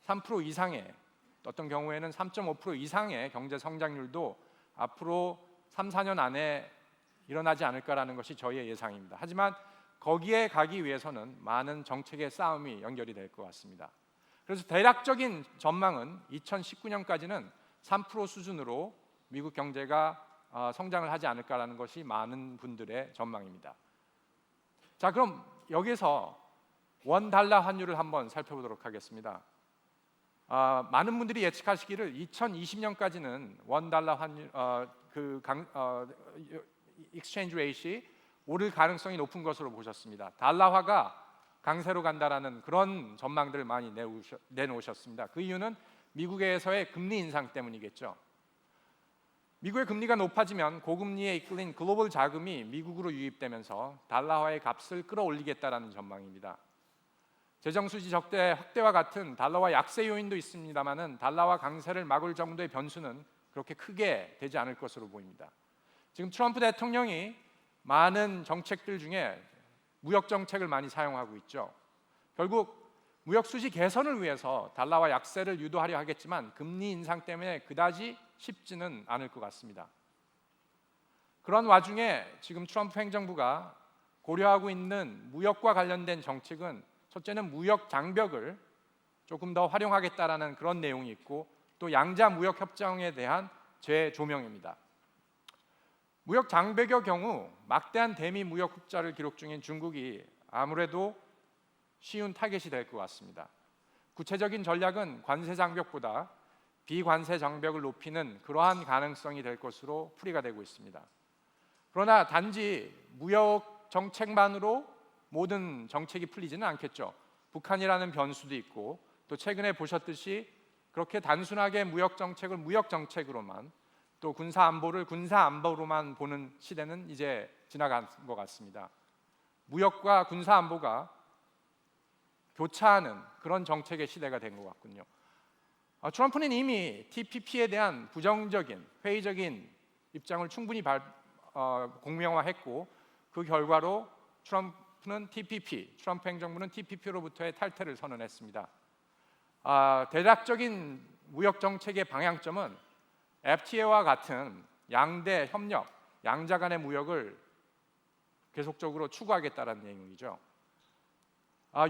3% 이상의, 어떤 경우에는 3.5% 이상의 경제 성장률도 앞으로 3, 4년 안에 일어나지 않을까라는 것이 저희의 예상입니다. 하지만 거기에 가기 위해서는 많은 정책의 싸움이 연결이 될 것 같습니다. 그래서 대략적인 전망은 2019년까지는 3% 수준으로 미국 경제가 성장을 하지 않을까라는 것이 많은 분들의 전망입니다. 자, 그럼 여기서 원달러 환율을 한번 살펴보도록 하겠습니다. 많은 분들이 예측하시기를 2020년까지는 원달러 환율 익스체인지 레이트이 오를 가능성이 높은 것으로 보셨습니다. 달러화가 강세로 간다라는 그런 전망들을 많이 내놓으셨습니다. 그 이유는 미국에서의 금리 인상 때문이겠죠. 미국의 금리가 높아지면 고금리에 이끌린 글로벌 자금이 미국으로 유입되면서 달러화의 값을 끌어올리겠다라는 전망입니다. 재정수지 적대 확대와 같은 달러화 약세 요인도 있습니다만은 달러화 강세를 막을 정도의 변수는 그렇게 크게 되지 않을 것으로 보입니다. 지금 트럼프 대통령이 많은 정책들 중에 무역 정책을 많이 사용하고 있죠. 결국 무역 수지 개선을 위해서 달러와 약세를 유도하려 하겠지만 금리 인상 때문에 그다지 쉽지는 않을 것 같습니다. 그런 와중에 지금 트럼프 행정부가 고려하고 있는 무역과 관련된 정책은 첫째는 무역 장벽을 조금 더 활용하겠다라는 그런 내용이 있고 또 양자 무역 협정에 대한 재조명입니다. 무역 장벽의 경우 막대한 대미 무역 흑자를 기록 중인 중국이 아무래도 쉬운 타겟이 될 것 같습니다. 구체적인 전략은 관세 장벽보다 비관세 장벽을 높이는 그러한 가능성이 될 것으로 풀이가 되고 있습니다. 그러나 단지 무역 정책만으로 모든 정책이 풀리지는 않겠죠. 북한이라는 변수도 있고 또 최근에 보셨듯이 그렇게 단순하게 무역 정책을 무역 정책으로만 또 군사 안보를 군사 안보로만 보는 시대는 이제 지나간 것 같습니다. 무역과 군사 안보가 교차하는 그런 정책의 시대가 된 것 같군요. 트럼프는 이미 TPP에 대한 부정적인 회의적인 입장을 충분히 공명화했고 그 결과로 트럼프 행정부는 TPP로부터의 탈퇴를 선언했습니다. 대략적인 무역 정책의 방향점은 FTA와 같은 양대 협력, 양자 간의 무역을 계속적으로 추구하겠다는 내용이죠.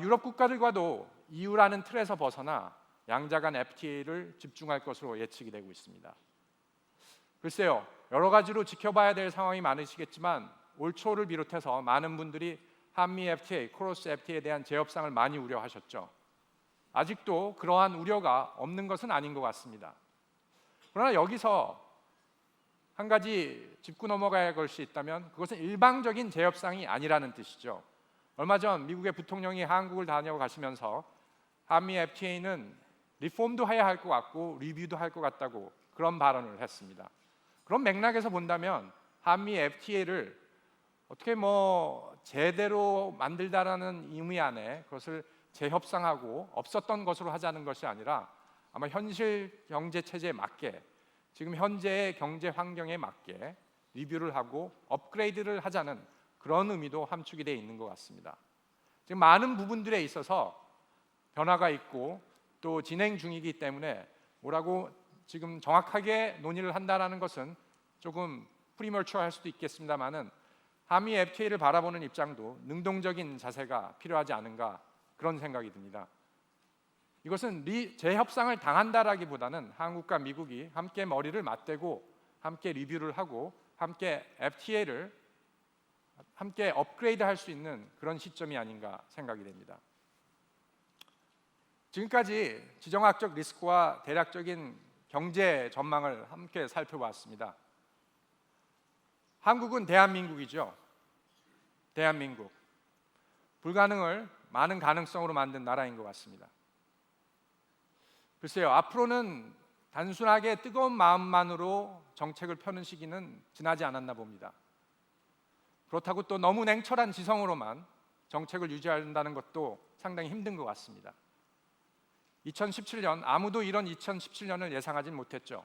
유럽 국가들과도 EU라는 틀에서 벗어나 양자 간 FTA를 집중할 것으로 예측이 되고 있습니다. 글쎄요, 여러 가지로 지켜봐야 될 상황이 많으시겠지만 올 초를 비롯해서 많은 분들이 한미 FTA, 크로스 FTA에 대한 재협상을 많이 우려하셨죠. 아직도 그러한 우려가 없는 것은 아닌 것 같습니다. 그러나 여기서 한 가지 짚고 넘어가야 할 것이 있다면 그것은 일방적인 재협상이 아니라는 뜻이죠. 얼마 전 미국의 부통령이 한국을 다녀가시면서 한미 FTA는 리폼도 해야 할 것 같고 리뷰도 할 것 같다고 그런 발언을 했습니다. 그런 맥락에서 본다면 한미 FTA를 어떻게 제대로 만들다라는 의미 안에 그것을 재협상하고 없었던 것으로 하자는 것이 아니라 아마 현실 경제 체제에 맞게 지금 현재의 경제 환경에 맞게 리뷰를 하고 업그레이드를 하자는 그런 의미도 함축이 되어 있는 것 같습니다. 지금 많은 부분들에 있어서 변화가 있고 또 진행 중이기 때문에 뭐라고 지금 정확하게 논의를 한다라는 것은 조금 프리멀추어할 수도 있겠습니다만은 한미 FTA를 바라보는 입장도 능동적인 자세가 필요하지 않은가 그런 생각이 듭니다. 이것은 재협상을 당한다라기보다는 한국과 미국이 함께 머리를 맞대고 함께 리뷰를 하고 함께 FTA를 함께 업그레이드할 수 있는 그런 시점이 아닌가 생각이 됩니다. 지금까지 지정학적 리스크와 대략적인 경제 전망을 함께 살펴봤습니다. 한국은 대한민국이죠. 대한민국. 불가능을 많은 가능성으로 만든 나라인 것 같습니다. 글쎄요, 앞으로는 단순하게 뜨거운 마음만으로 정책을 펴는 시기는 지나지 않았나 봅니다. 그렇다고 또 너무 냉철한 지성으로만 정책을 유지한다는 것도 상당히 힘든 것 같습니다. 2017년 아무도 이런 2017년을 예상하진 못했죠.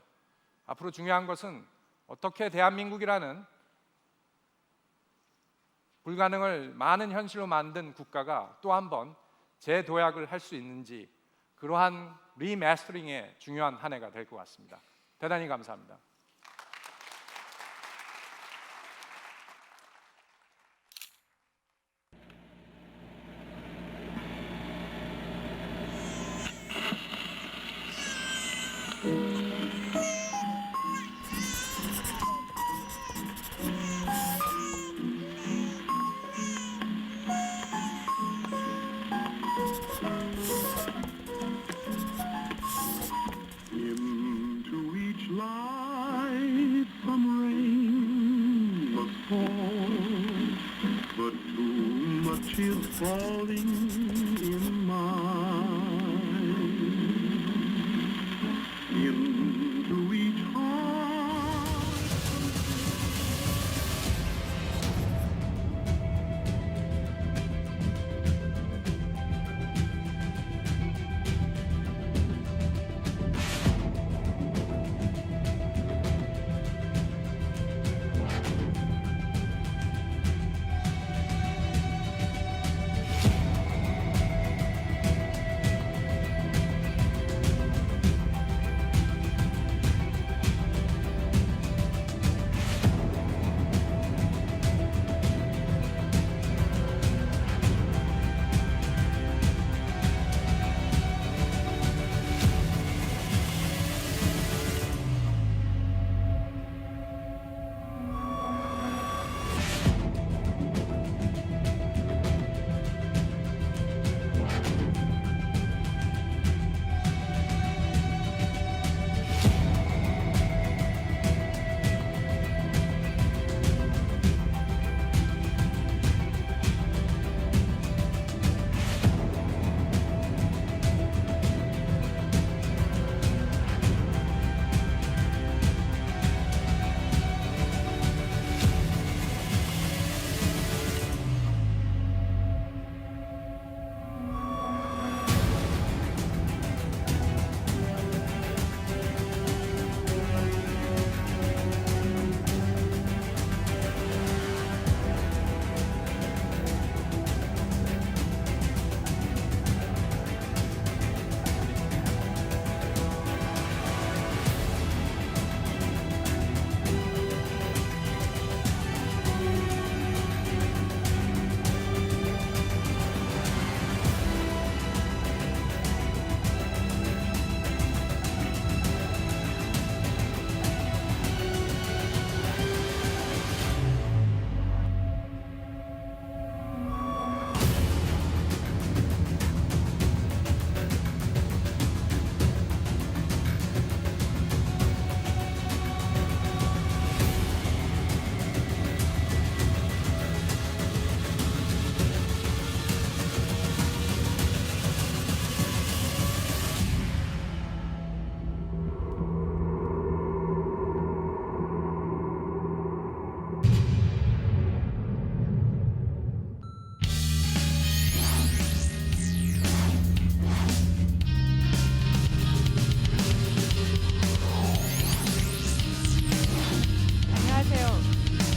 앞으로 중요한 것은 어떻게 대한민국이라는 불가능을 많은 현실로 만든 국가가 또 한 번 재도약을 할 수 있는지 그러한 리마스터링의 중요한 한 해가 될 것 같습니다. 대단히 감사합니다. Into each life some rain must fall, but too much is falling in mine. Into each heart.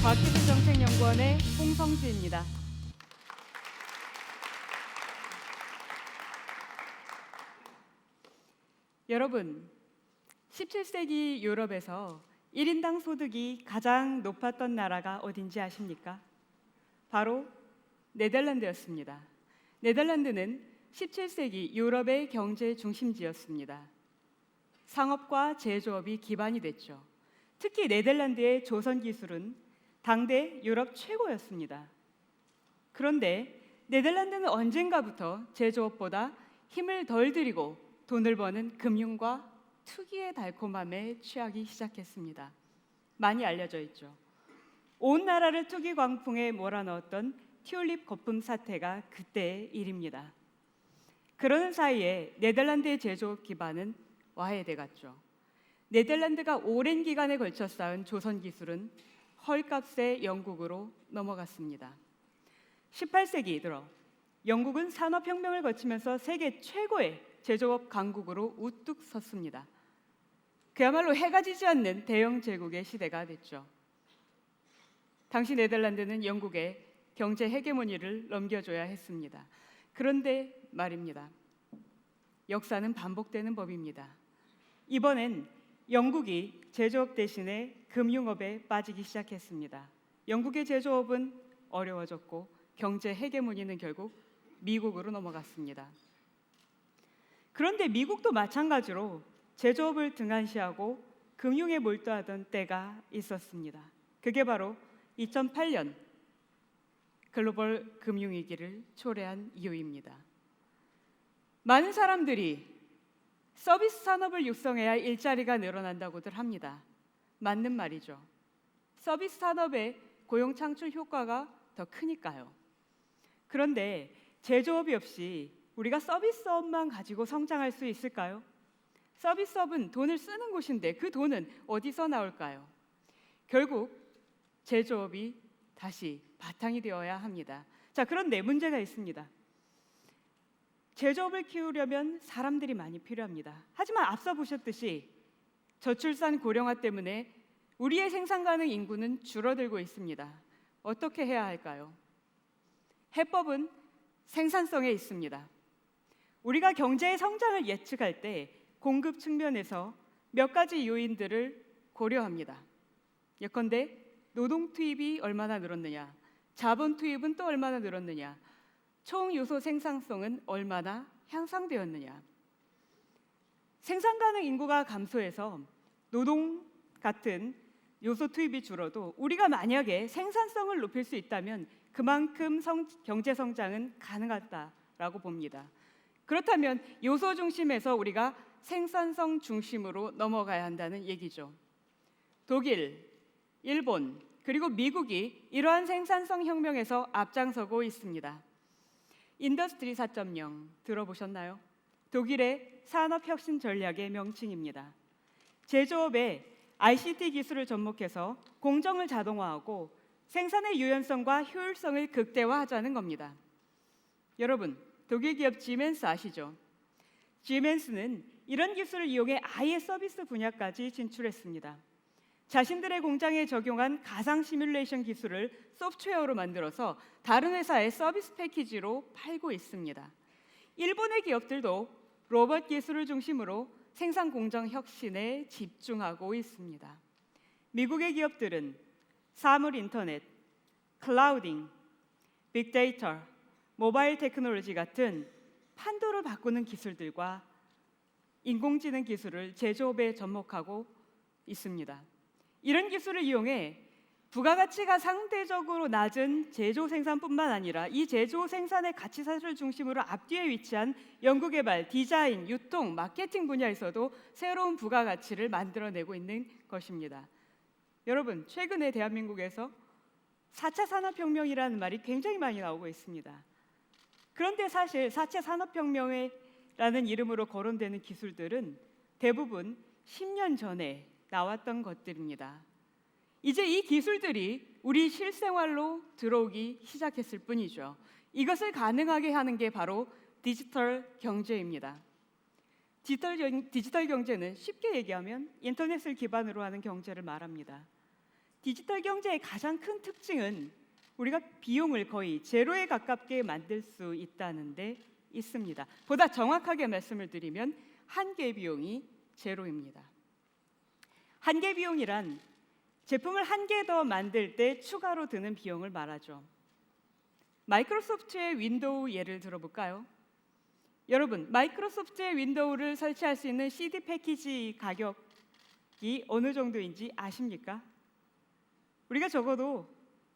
과학기술정책연구원의 홍성주입니다. 여러분, 17세기 유럽에서 1인당 소득이 가장 높았던 나라가 어딘지 아십니까? 바로 네덜란드였습니다. 네덜란드는 17세기 유럽의 경제 중심지였습니다. 상업과 제조업이 기반이 됐죠. 특히 네덜란드의 조선 기술은 당대 유럽 최고였습니다. 그런데 네덜란드는 언젠가부터 제조업보다 힘을 덜 들이고 돈을 버는 금융과 투기의 달콤함에 취하기 시작했습니다. 많이 알려져 있죠. 온 나라를 투기 광풍에 몰아넣었던 튤립 거품 사태가 그때의 일입니다. 그러는 사이에 네덜란드의 제조업 기반은 와해돼 갔죠. 네덜란드가 오랜 기간에 걸쳐 쌓은 조선 기술은 헐값에 영국으로 넘어갔습니다. 18세기 들어 영국은 산업혁명을 거치면서 세계 최고의 제조업 강국으로 우뚝 섰습니다. 그야말로 해가 지지 않는 대영 제국의 시대가 됐죠. 당시 네덜란드는 영국에 경제 헤게모니를 넘겨줘야 했습니다. 그런데 말입니다. 역사는 반복되는 법입니다. 이번엔 영국이 제조업 대신에 금융업에 빠지기 시작했습니다. 영국의 제조업은 어려워졌고 경제 헤게모니는 결국 미국으로 넘어갔습니다. 그런데 미국도 마찬가지로 제조업을 등한시하고 금융에 몰두하던 때가 있었습니다. 그게 바로 2008년 글로벌 금융위기를 초래한 이유입니다. 많은 사람들이 서비스 산업을 육성해야 일자리가 늘어난다고들 합니다. 맞는 말이죠. 서비스 산업의 고용 창출 효과가 더 크니까요. 그런데 제조업이 없이 우리가 서비스업만 가지고 성장할 수 있을까요? 서비스업은 돈을 쓰는 곳인데 그 돈은 어디서 나올까요? 결국 제조업이 다시 바탕이 되어야 합니다. 자, 그런데 문제가 있습니다. 제조업을 키우려면 사람들이 많이 필요합니다. 하지만 앞서 보셨듯이 저출산 고령화 때문에 우리의 생산 가능 인구는 줄어들고 있습니다. 어떻게 해야 할까요? 해법은 생산성에 있습니다. 우리가 경제의 성장을 예측할 때 공급 측면에서 몇 가지 요인들을 고려합니다. 예컨대 노동 투입이 얼마나 늘었느냐, 자본 투입은 또 얼마나 늘었느냐, 총 요소 생산성은 얼마나 향상되었느냐. 생산 가능 인구가 감소해서 노동 같은 요소 투입이 줄어도 우리가 만약에 생산성을 높일 수 있다면 그만큼 경제 성장은 가능하다라고 봅니다. 그렇다면 요소 중심에서 우리가 생산성 중심으로 넘어가야 한다는 얘기죠. 독일, 일본, 그리고 미국이 이러한 생산성 혁명에서 앞장서고 있습니다. 인더스트리 4.0 들어보셨나요? 독일의 산업혁신 전략의 명칭입니다. 제조업에 ICT 기술을 접목해서 공정을 자동화하고 생산의 유연성과 효율성을 극대화하자는 겁니다. 여러분, 독일 기업 지멘스 아시죠? 지멘스는 이런 기술을 이용해 아예 서비스 분야까지 진출했습니다. 자신들의 공장에 적용한 가상 시뮬레이션 기술을 소프트웨어로 만들어서 다른 회사의 서비스 패키지로 팔고 있습니다. 일본의 기업들도 로봇 기술을 중심으로 생산 공정 혁신에 집중하고 있습니다. 미국의 기업들은 사물 인터넷, 클라우딩, 빅데이터, 모바일 테크놀로지 같은 판도를 바꾸는 기술들과 인공지능 기술을 제조업에 접목하고 있습니다. 이런 기술을 이용해 부가가치가 상대적으로 낮은 제조 생산뿐만 아니라 이 제조 생산의 가치사슬을 중심으로 앞뒤에 위치한 연구개발, 디자인, 유통, 마케팅 분야에서도 새로운 부가가치를 만들어내고 있는 것입니다. 여러분, 최근에 대한민국에서 4차 산업혁명이라는 말이 굉장히 많이 나오고 있습니다. 그런데 사실 4차 산업혁명이라는 이름으로 거론되는 기술들은 대부분 10년 전에 나왔던 것들입니다. 이제 이 기술들이 우리 실생활로 들어오기 시작했을 뿐이죠. 이것을 가능하게 하는 게 바로 디지털 경제입니다. 디지털 경제는 쉽게 얘기하면 인터넷을 기반으로 하는 경제를 말합니다. 디지털 경제의 가장 큰 특징은 우리가 비용을 거의 제로에 가깝게 만들 수 있다는 데 있습니다. 보다 정확하게 말씀을 드리면 한계 비용이 제로입니다. 한계 비용이란 제품을 한 개 더 만들 때 추가로 드는 비용을 말하죠. 마이크로소프트의 윈도우 예를 들어볼까요? 여러분, 마이크로소프트의 윈도우를 설치할 수 있는 CD 패키지 가격이 어느 정도인지 아십니까? 우리가 적어도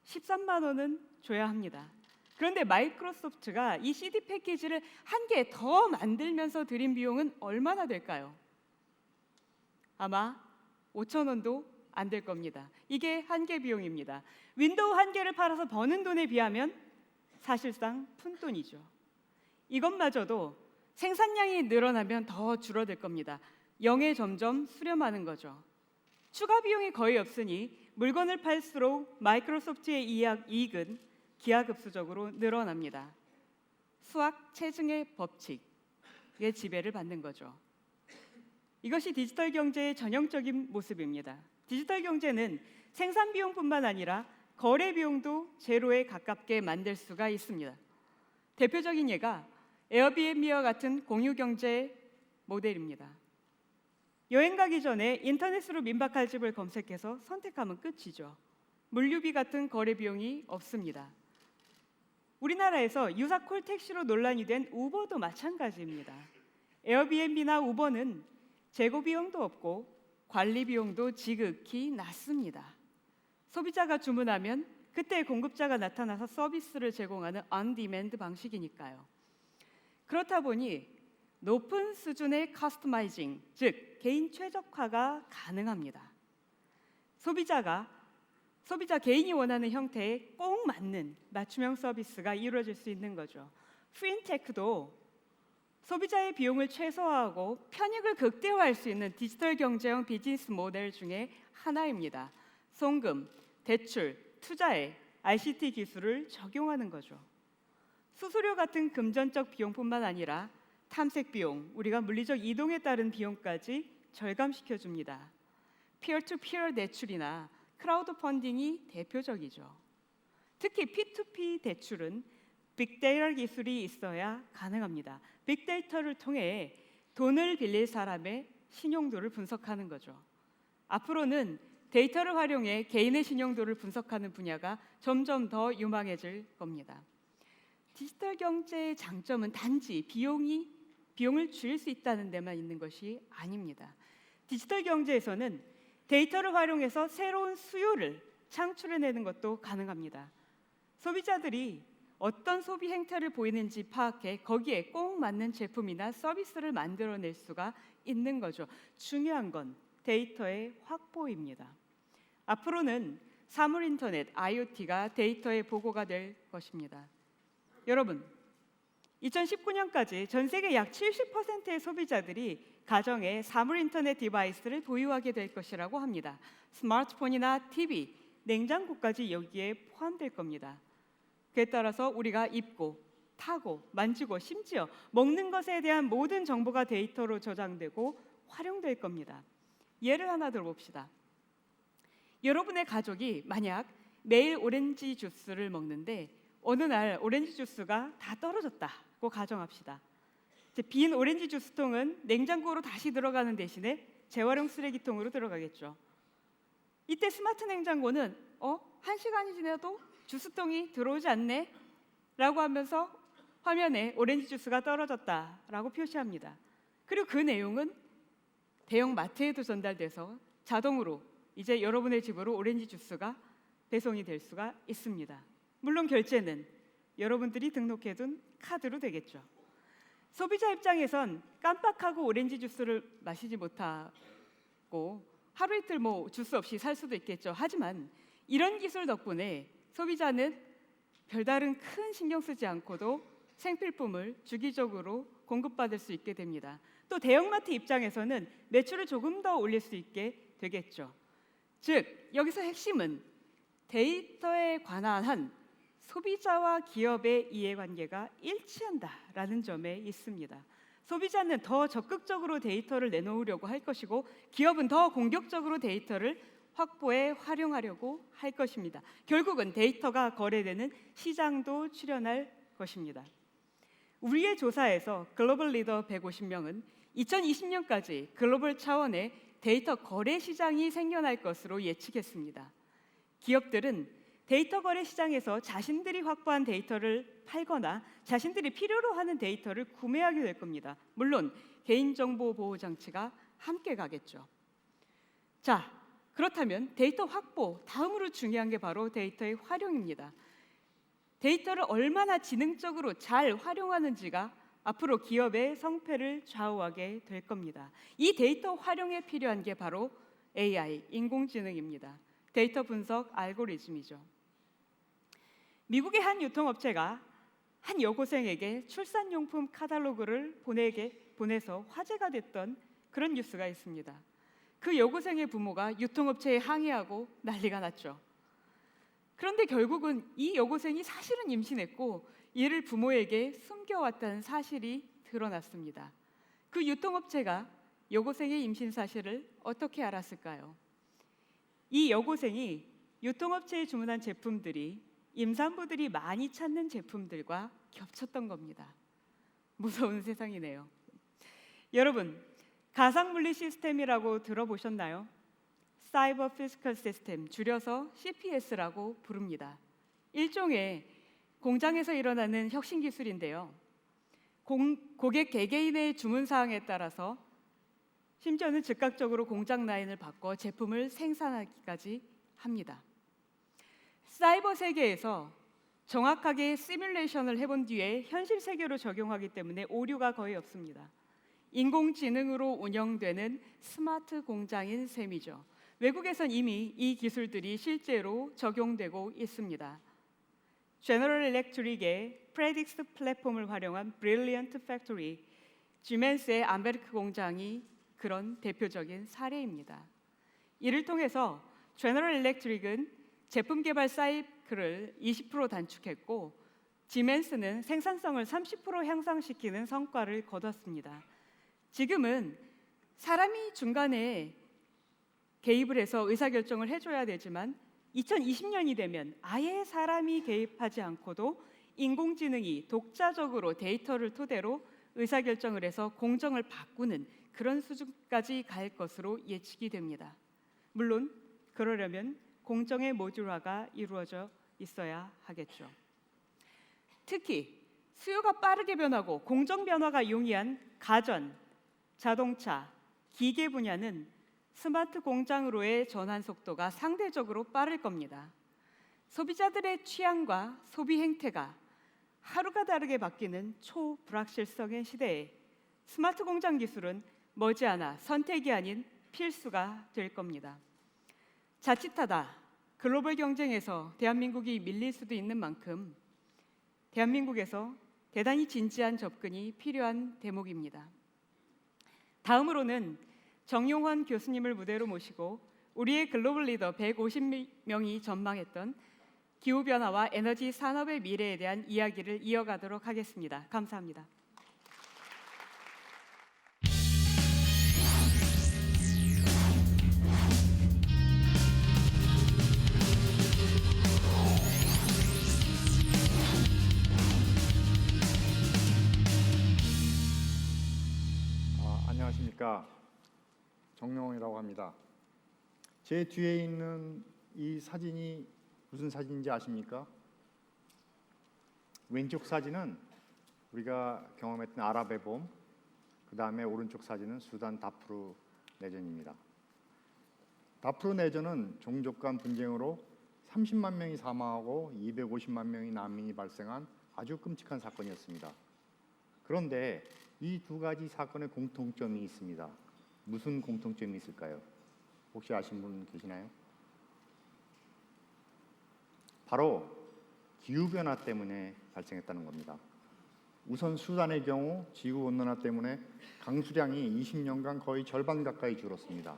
13만 원은 줘야 합니다. 그런데 마이크로소프트가 이 CD 패키지를 한 개 더 만들면서 들인 비용은 얼마나 될까요? 아마 5천 원도 안 될 겁니다. 이게 한계 비용입니다. 윈도우 한 개를 팔아서 버는 돈에 비하면 사실상 푼돈이죠. 이것마저도 생산량이 늘어나면 더 줄어들 겁니다. 0에 점점 수렴하는 거죠. 추가 비용이 거의 없으니 물건을 팔수록 마이크로소프트의 이익은 기하급수적으로 늘어납니다. 수학 체증의 법칙의 지배를 받는 거죠. 이것이 디지털 경제의 전형적인 모습입니다. 디지털 경제는 생산 비용뿐만 아니라 거래 비용도 제로에 가깝게 만들 수가 있습니다. 대표적인 예가 에어비앤비와 같은 공유 경제 모델입니다. 여행 가기 전에 인터넷으로 민박할 집을 검색해서 선택하면 끝이죠. 물류비 같은 거래 비용이 없습니다. 우리나라에서 유사 콜택시로 논란이 된 우버도 마찬가지입니다. 에어비앤비나 우버는 재고 비용도 없고 관리 비용도 지극히 낮습니다. 소비자가 주문하면 그때 공급자가 나타나서 서비스를 제공하는 언디맨드 방식이니까요. 그렇다 보니 높은 수준의 커스터마이징, 즉 개인 최적화가 가능합니다. 소비자 개인이 원하는 형태에 꼭 맞는 맞춤형 서비스가 이루어질 수 있는 거죠. 핀테크도 소비자의 비용을 최소화하고 편익을 극대화할 수 있는 디지털 경제형 비즈니스 모델 중에 하나입니다. 송금, 대출, 투자에 ICT 기술을 적용하는 거죠. 수수료 같은 금전적 비용뿐만 아니라 탐색 비용, 우리가 물리적 이동에 따른 비용까지 절감시켜줍니다. 피어투피어 대출이나 크라우드 펀딩이 대표적이죠. 특히 P2P 대출은 빅데이터 기술이 있어야 가능합니다. 빅데이터를 통해 돈을 빌릴 사람의 신용도를 분석하는 거죠. 앞으로는 데이터를 활용해 개인의 신용도를 분석하는 분야가 점점 더 유망해질 겁니다. 디지털 경제의 장점은 단지 비용을 줄일 수 있다는 데만 있는 것이 아닙니다. 디지털 경제에서는 데이터를 활용해서 새로운 수요를 창출해내는 것도 가능합니다. 소비자들이 어떤 소비 행태를 보이는지 파악해 거기에 꼭 맞는 제품이나 서비스를 만들어낼 수가 있는 거죠. 중요한 건 데이터의 확보입니다. 앞으로는 사물 인터넷, IoT가 데이터의 보고가 될 것입니다. 여러분, 2019년까지 전 세계 약 70%의 소비자들이 가정에 사물 인터넷 디바이스를 보유하게 될 것이라고 합니다. 스마트폰이나 TV, 냉장고까지 여기에 포함될 겁니다. 그에 따라서 우리가 입고, 타고, 만지고, 심지어 먹는 것에 대한 모든 정보가 데이터로 저장되고 활용될 겁니다. 예를 하나 들어봅시다. 여러분의 가족이 만약 매일 오렌지 주스를 먹는데 어느 날 오렌지 주스가 다 떨어졌다고 가정합시다. 빈 오렌지 주스통은 냉장고로 다시 들어가는 대신에 재활용 쓰레기통으로 들어가겠죠. 이때 스마트 냉장고는 1시간이 지나도 주스통이 들어오지 않네? 라고 하면서 화면에 오렌지 주스가 떨어졌다라고 표시합니다. 그리고 그 내용은 대형 마트에도 전달돼서 자동으로 이제 여러분의 집으로 오렌지 주스가 배송이 될 수가 있습니다. 물론 결제는 여러분들이 등록해둔 카드로 되겠죠. 소비자 입장에선 깜빡하고 오렌지 주스를 마시지 못하고 하루 이틀 주스 없이 살 수도 있겠죠. 하지만 이런 기술 덕분에 소비자는 별다른 큰 신경 쓰지 않고도 생필품을 주기적으로 공급받을 수 있게 됩니다. 또 대형마트 입장에서는 매출을 조금 더 올릴 수 있게 되겠죠. 즉, 여기서 핵심은 데이터에 관한 한 소비자와 기업의 이해관계가 일치한다라는 점에 있습니다. 소비자는 더 적극적으로 데이터를 내놓으려고 할 것이고 기업은 더 공격적으로 데이터를 확보에 활용하려고 할 것입니다. 결국은 데이터가 거래되는 시장도 출현할 것입니다. 우리의 조사에서 글로벌 리더 150명은 2020년까지 글로벌 차원의 데이터 거래 시장이 생겨날 것으로 예측했습니다. 기업들은 데이터 거래 시장에서 자신들이 확보한 데이터를 팔거나 자신들이 필요로 하는 데이터를 구매하게 될 겁니다. 물론 개인정보 보호 장치가 함께 가겠죠. 자, 그렇다면 데이터 확보, 다음으로 중요한 게 바로 데이터의 활용입니다. 데이터를 얼마나 지능적으로 잘 활용하는지가 앞으로 기업의 성패를 좌우하게 될 겁니다. 이 데이터 활용에 필요한 게 바로 AI, 인공지능입니다. 데이터 분석 알고리즘이죠. 미국의 한 유통업체가 한 여고생에게 출산용품 카탈로그를 보내서 화제가 됐던 그런 뉴스가 있습니다. 그 여고생의 부모가 유통업체에 항의하고 난리가 났죠. 그런데 결국은 이 여고생이 사실은 임신했고 이를 부모에게 숨겨왔다는 사실이 드러났습니다. 그 유통업체가 여고생의 임신 사실을 어떻게 알았을까요? 이 여고생이 유통업체에 주문한 제품들이 임산부들이 많이 찾는 제품들과 겹쳤던 겁니다. 무서운 세상이네요. 여러분, 가상물리 시스템이라고 들어보셨나요? 사이버 피지컬 시스템, 줄여서 CPS라고 부릅니다. 일종의 공장에서 일어나는 혁신 기술인데요. 고객 개개인의 주문 사항에 따라서 심지어는 즉각적으로 공장 라인을 바꿔 제품을 생산하기까지 합니다. 사이버 세계에서 정확하게 시뮬레이션을 해본 뒤에 현실 세계로 적용하기 때문에 오류가 거의 없습니다. 인공지능으로 운영되는 스마트 공장인 셈이죠. 외국에선 이미 이 기술들이 실제로 적용되고 있습니다. 제너럴 일렉트릭의 프레딕스 플랫폼을 활용한 브릴리언트 팩토리, 지멘스의 암베르크 공장이 그런 대표적인 사례입니다. 이를 통해서 제너럴 일렉트릭은 제품 개발 사이클을 20% 단축했고 지멘스는 생산성을 30% 향상시키는 성과를 거뒀습니다. 지금은 사람이 중간에 개입을 해서 의사결정을 해줘야 되지만 2020년이 되면 아예 사람이 개입하지 않고도 인공지능이 독자적으로 데이터를 토대로 의사결정을 해서 공정을 바꾸는 그런 수준까지 갈 것으로 예측이 됩니다. 물론 그러려면 공정의 모듈화가 이루어져 있어야 하겠죠. 특히 수요가 빠르게 변하고 공정 변화가 용이한 가전, 자동차, 기계 분야는 스마트 공장으로의 전환 속도가 상대적으로 빠를 겁니다. 소비자들의 취향과 소비 행태가 하루가 다르게 바뀌는 초불확실성의 시대에 스마트 공장 기술은 머지않아 선택이 아닌 필수가 될 겁니다. 자칫하다 글로벌 경쟁에서 대한민국이 밀릴 수도 있는 만큼 대한민국에서 대단히 진지한 접근이 필요한 대목입니다. 다음으로는 정용환 교수님을 무대로 모시고 우리의 글로벌 리더 150명이 전망했던 기후변화와 에너지 산업의 미래에 대한 이야기를 이어가도록 하겠습니다. 감사합니다. 안녕하십니까. 정용이라고 합니다. 제 뒤에 있는 이 사진이 무슨 사진인지 아십니까? 왼쪽 사진은 우리가 경험했던 아랍의 봄, 그 다음에 오른쪽 사진은 수단 다프루 내전입니다. 다프루 내전은 종족 간 분쟁으로 30만 명이 사망하고 250만 명의 난민이 발생한 아주 끔찍한 사건이었습니다. 그런데 이 두 가지 사건의 공통점이 있습니다. 무슨 공통점이 있을까요? 혹시 아시는 분 계시나요? 바로 기후변화 때문에 발생했다는 겁니다. 우선 수단의 경우 지구온난화 때문에 강수량이 20년간 거의 절반 가까이 줄었습니다.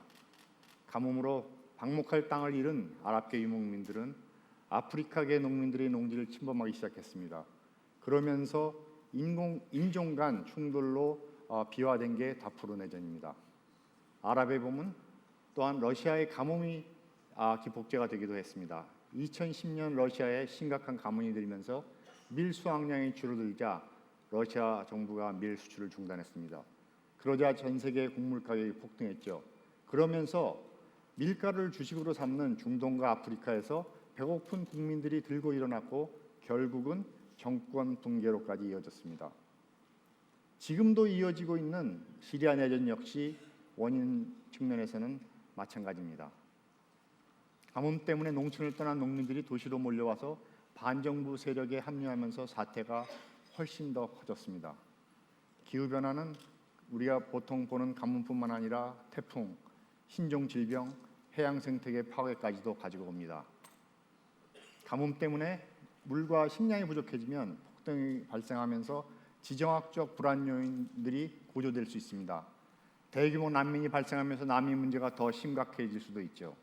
가뭄으로 방목할 땅을 잃은 아랍계 유목민들은 아프리카계 농민들의 농지를 침범하기 시작했습니다. 그러면서 인종 간 충돌로 비화된 게 다프루 내전입니다. 아랍의 봄은 또한 러시아의 가뭄이 복제가 되기도 했습니다. 2010년 러시아에 심각한 가뭄이 들면서 밀 수확량이 줄어들자 러시아 정부가 밀 수출을 중단했습니다. 그러자 전 세계 곡물 가격이 폭등했죠. 그러면서 밀가루를 주식으로 삼는 중동과 아프리카에서 배고픈 국민들이 들고 일어났고 결국은 정권 붕괴로까지 이어졌습니다. 지금도 이어지고 있는 시리아 내전 역시 원인 측면에서는 마찬가지입니다. 가뭄 때문에 농촌을 떠난 농민들이 도시로 몰려와서 반정부 세력에 합류하면서 사태가 훨씬 더 커졌습니다. 기후변화는 우리가 보통 보는 가뭄뿐만 아니라 태풍, 신종 질병, 해양 생태계 파괴까지도 가지고 옵니다. 가뭄 때문에 물과 식량이 부족해지면 폭등이 발생하면서 지정학적 불안 요인들이 고조될 수 있습니다. 대규모 난민이 발생하면서 난민 문제가 더 심각해질 수도 있죠.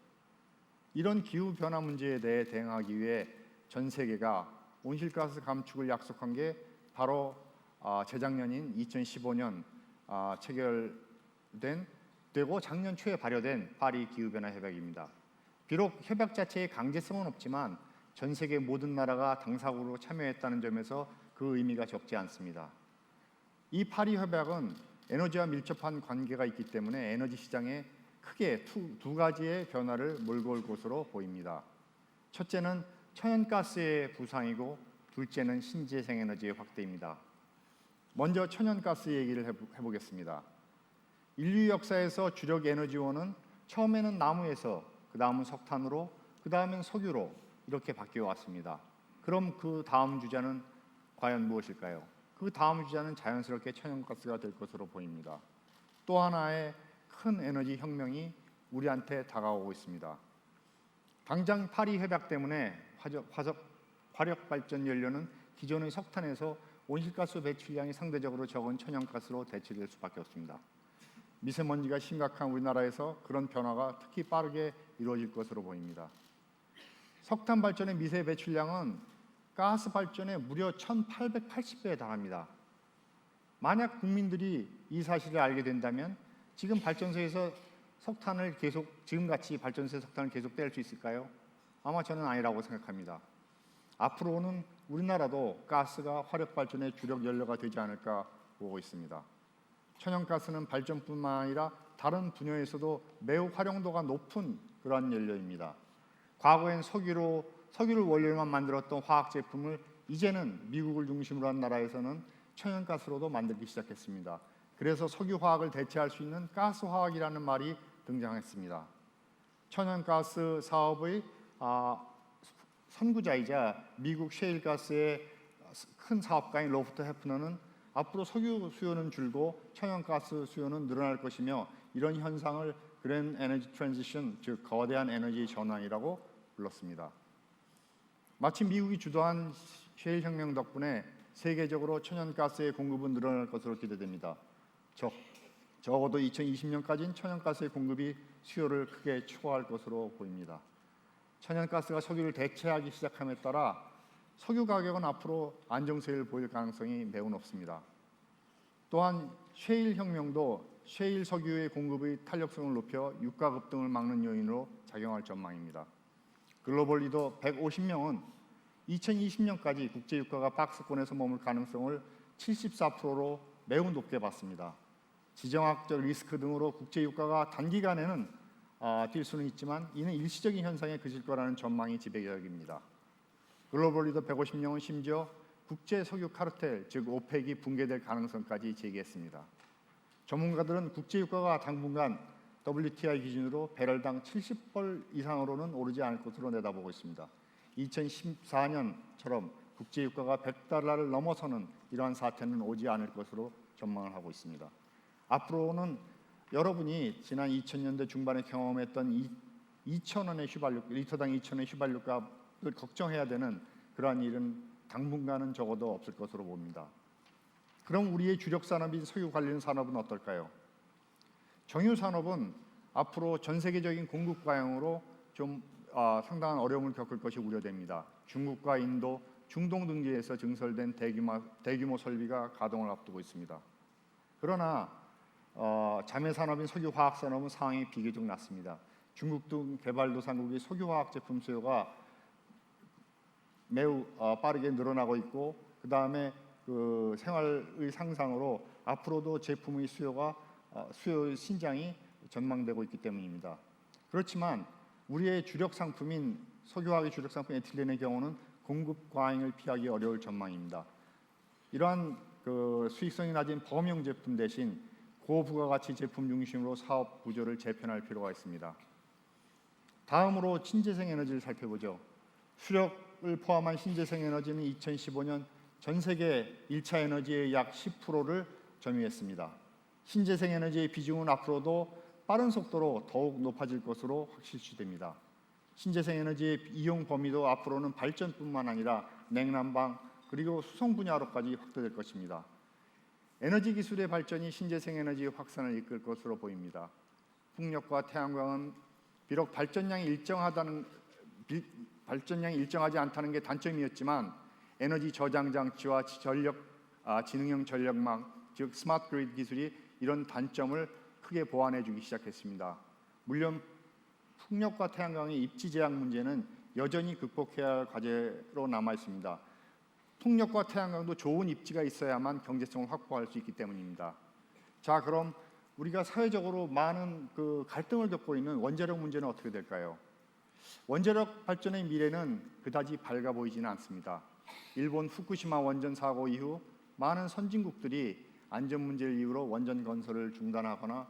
이런 기후 변화 문제에 대해 대응하기 위해 전 세계가 온실가스 감축을 약속한 게 바로 재작년인 2015년 되고 작년 초에 발효된 파리 기후변화 협약입니다. 비록 협약 자체의 강제성은 없지만 전 세계 모든 나라가 당사국으로 참여했다는 점에서 그 의미가 적지 않습니다. 이 파리 협약은 에너지와 밀접한 관계가 있기 때문에 에너지 시장에 크게 두 가지의 변화를 몰고 올 것으로 보입니다. 첫째는 천연가스의 부상이고 둘째는 신재생에너지의 확대입니다. 먼저 천연가스 얘기를 해보겠습니다. 인류 역사에서 주력 에너지원은 처음에는 나무에서, 그 다음은 석탄으로, 그 다음엔 석유로 이렇게 바뀌어 왔습니다. 그럼 그 다음 주자는 과연 무엇일까요? 그 다음 주자는 자연스럽게 천연가스가 될 것으로 보입니다. 또 하나의 큰 에너지 혁명이 우리한테 다가오고 있습니다. 당장 파리 협약 때문에 화력 발전 연료는 기존의 석탄에서 온실가스 배출량이 상대적으로 적은 천연가스로 대체될 수밖에 없습니다. 미세먼지가 심각한 우리나라에서 그런 변화가 특히 빠르게 이루어질 것으로 보입니다. 석탄 발전의 미세 배출량은 가스 발전의 무려 1880배에 달합니다. 만약 국민들이 이 사실을 알게 된다면 지금 발전소에서 지금같이 발전소에 석탄을 계속 뗄 수 있을까요? 아마 저는 아니라고 생각합니다. 앞으로는 우리나라도 가스가 화력 발전의 주력 연료가 되지 않을까 보고 있습니다. 천연가스는 발전뿐만 아니라 다른 분야에서도 매우 활용도가 높은 그러한 연료입니다. 과거엔 석유를 원료로만 만들었던 화학 제품을 이제는 미국을 중심으로 한 나라에서는 천연가스로도 만들기 시작했습니다. 그래서 석유화학을 대체할 수 있는 가스화학이라는 말이 등장했습니다. 천연가스 사업의 선구자이자 미국 셰일가스의 큰 사업가인 로버트 해프너는 앞으로 석유 수요는 줄고 천연가스 수요는 늘어날 것이며 이런 현상을 그랜 에너지 트랜지션, 즉 거대한 에너지 전환이라고 불렀습니다. 마치 미국이 주도한 셰일 혁명 덕분에 세계적으로 천연가스의 공급은 늘어날 것으로 기대됩니다. 적어도 2020년까지는 천연가스의 공급이 수요를 크게 초과할 것으로 보입니다. 천연가스가 석유를 대체하기 시작함에 따라 석유 가격은 앞으로 안정세를 보일 가능성이 매우 높습니다. 또한 셰일 혁명도 셰일 석유의 공급의 탄력성을 높여 유가 급등을 막는 요인으로 작용할 전망입니다. 글로벌 리더 150명은 2020년까지 국제 유가가 박스권에서 머물 가능성을 74%로 매우 높게 봤습니다. 지정학적 리스크 등으로 국제 유가가 단기간에는 뛸 수는 있지만 이는 일시적인 현상에 그칠 거라는 전망이 지배적입니다. 글로벌 리더 150명은 심지어 국제 석유 카르텔, 즉 오펙이 붕괴될 가능성까지 제기했습니다. 전문가들은 국제 유가가 당분간 WTI 기준으로 배럴당 70불 이상으로는 오르지 않을 것으로 내다보고 있습니다. 2014년처럼 국제 유가가 100달러를 넘어서는 이러한 사태는 오지 않을 것으로 전망을 하고 있습니다. 앞으로는 여러분이 지난 2000년대 중반에 경험했던 2,000원의 리터당 2,000원의 휘발유값을 걱정해야 되는 그러한 일은 당분간은 적어도 없을 것으로 봅니다. 그럼 우리의 주력 산업인 석유 관련 산업은 어떨까요? 정유 산업은 앞으로 전 세계적인 공급 과잉으로 좀 상당한 어려움을 겪을 것이 우려됩니다. 중국과 인도, 중동 등지에서 증설된 대규모 설비가 가동을 앞두고 있습니다. 그러나 자매 산업인 석유 화학 산업은 상황이 비교적 낮습니다. 중국 등 개발도상국의 석유화학 제품 수요가 매우 빠르게 늘어나고 있고, 그 다음에 그 생활의 상상으로 앞으로도 제품의 수요 신장이 전망되고 있기 때문입니다. 그렇지만 우리의 주력 상품인 석유화학의 주력 상품 에틸렌의 경우는 공급 과잉을 피하기 어려울 전망입니다. 이러한 그 수익성이 낮은 범용 제품 대신 고부가가치 제품 중심으로 사업 구조를 재편할 필요가 있습니다. 다음으로 신재생 에너지를 살펴보죠. 수력을 포함한 신재생 에너지는 2015년 전 세계 1차 에너지의 약 10%를 점유했습니다. 신재생 에너지의 비중은 앞으로도 빠른 속도로 더욱 높아질 것으로 확실시됩니다. 신재생 에너지의 이용 범위도 앞으로는 발전뿐만 아니라 냉난방 그리고 수송 분야로까지 확대될 것입니다. 에너지 기술의 발전이 신재생 에너지의 확산을 이끌 것으로 보입니다. 풍력과 태양광은 비록 발전량이 일정하지 않다는 게 단점이었지만 에너지 저장 장치와 지능형 전력망, 즉 스마트 그리드 기술이 이런 단점을 크게 보완해 주기 시작했습니다. 물론 풍력과 태양광의 입지 제약 문제는 여전히 극복해야 할 과제로 남아 있습니다. 풍력과 태양광도 좋은 입지가 있어야만 경제성을 확보할 수 있기 때문입니다. 자, 그럼 우리가 사회적으로 많은 그 갈등을 겪고 있는 원자력 문제는 어떻게 될까요? 원자력 발전의 미래는 그다지 밝아 보이지는 않습니다. 일본 후쿠시마 원전 사고 이후 많은 선진국들이 안전 문제를 이유로 원전 건설을 중단하거나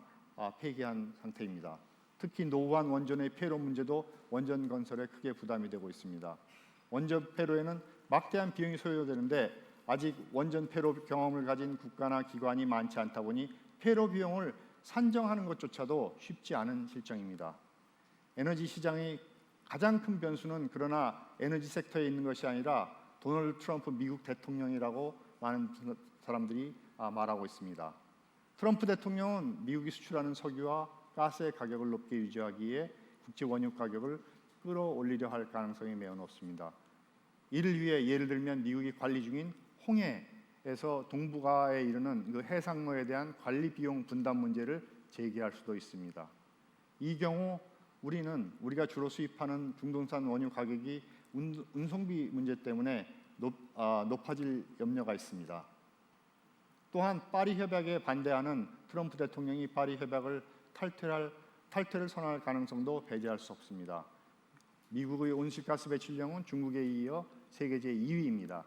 폐기한 상태입니다. 특히 노후한 원전의 폐로 문제도 원전 건설에 크게 부담이 되고 있습니다. 원전 폐로에는 막대한 비용이 소요되는데 아직 원전 폐로 경험을 가진 국가나 기관이 많지 않다 보니 폐로 비용을 산정하는 것조차도 쉽지 않은 실정입니다. 에너지 시장의 가장 큰 변수는 그러나 에너지 섹터에 있는 것이 아니라 도널드 트럼프 미국 대통령이라고 많은 사람들이 말하고 있습니다. 트럼프 대통령은 미국이 수출하는 석유와 가스의 가격을 높게 유지하기 위해 국제 원유 가격을 끌어올리려 할 가능성이 매우 높습니다. 이를 위해 예를 들면 미국이 관리 중인 홍해에서 동북아에 이르는 그 해상로에 대한 관리 비용 분담 문제를 제기할 수도 있습니다. 이 경우 우리가 주로 수입하는 중동산 원유 가격이 운송비 문제 때문에 높아질 염려가 있습니다. 또한 파리 협약에 반대하는 트럼프 대통령이 파리 협약을 탈퇴를 선언할 가능성도 배제할 수 없습니다. 미국의 온실가스 배출량은 중국에 이어 세계 제2위입니다.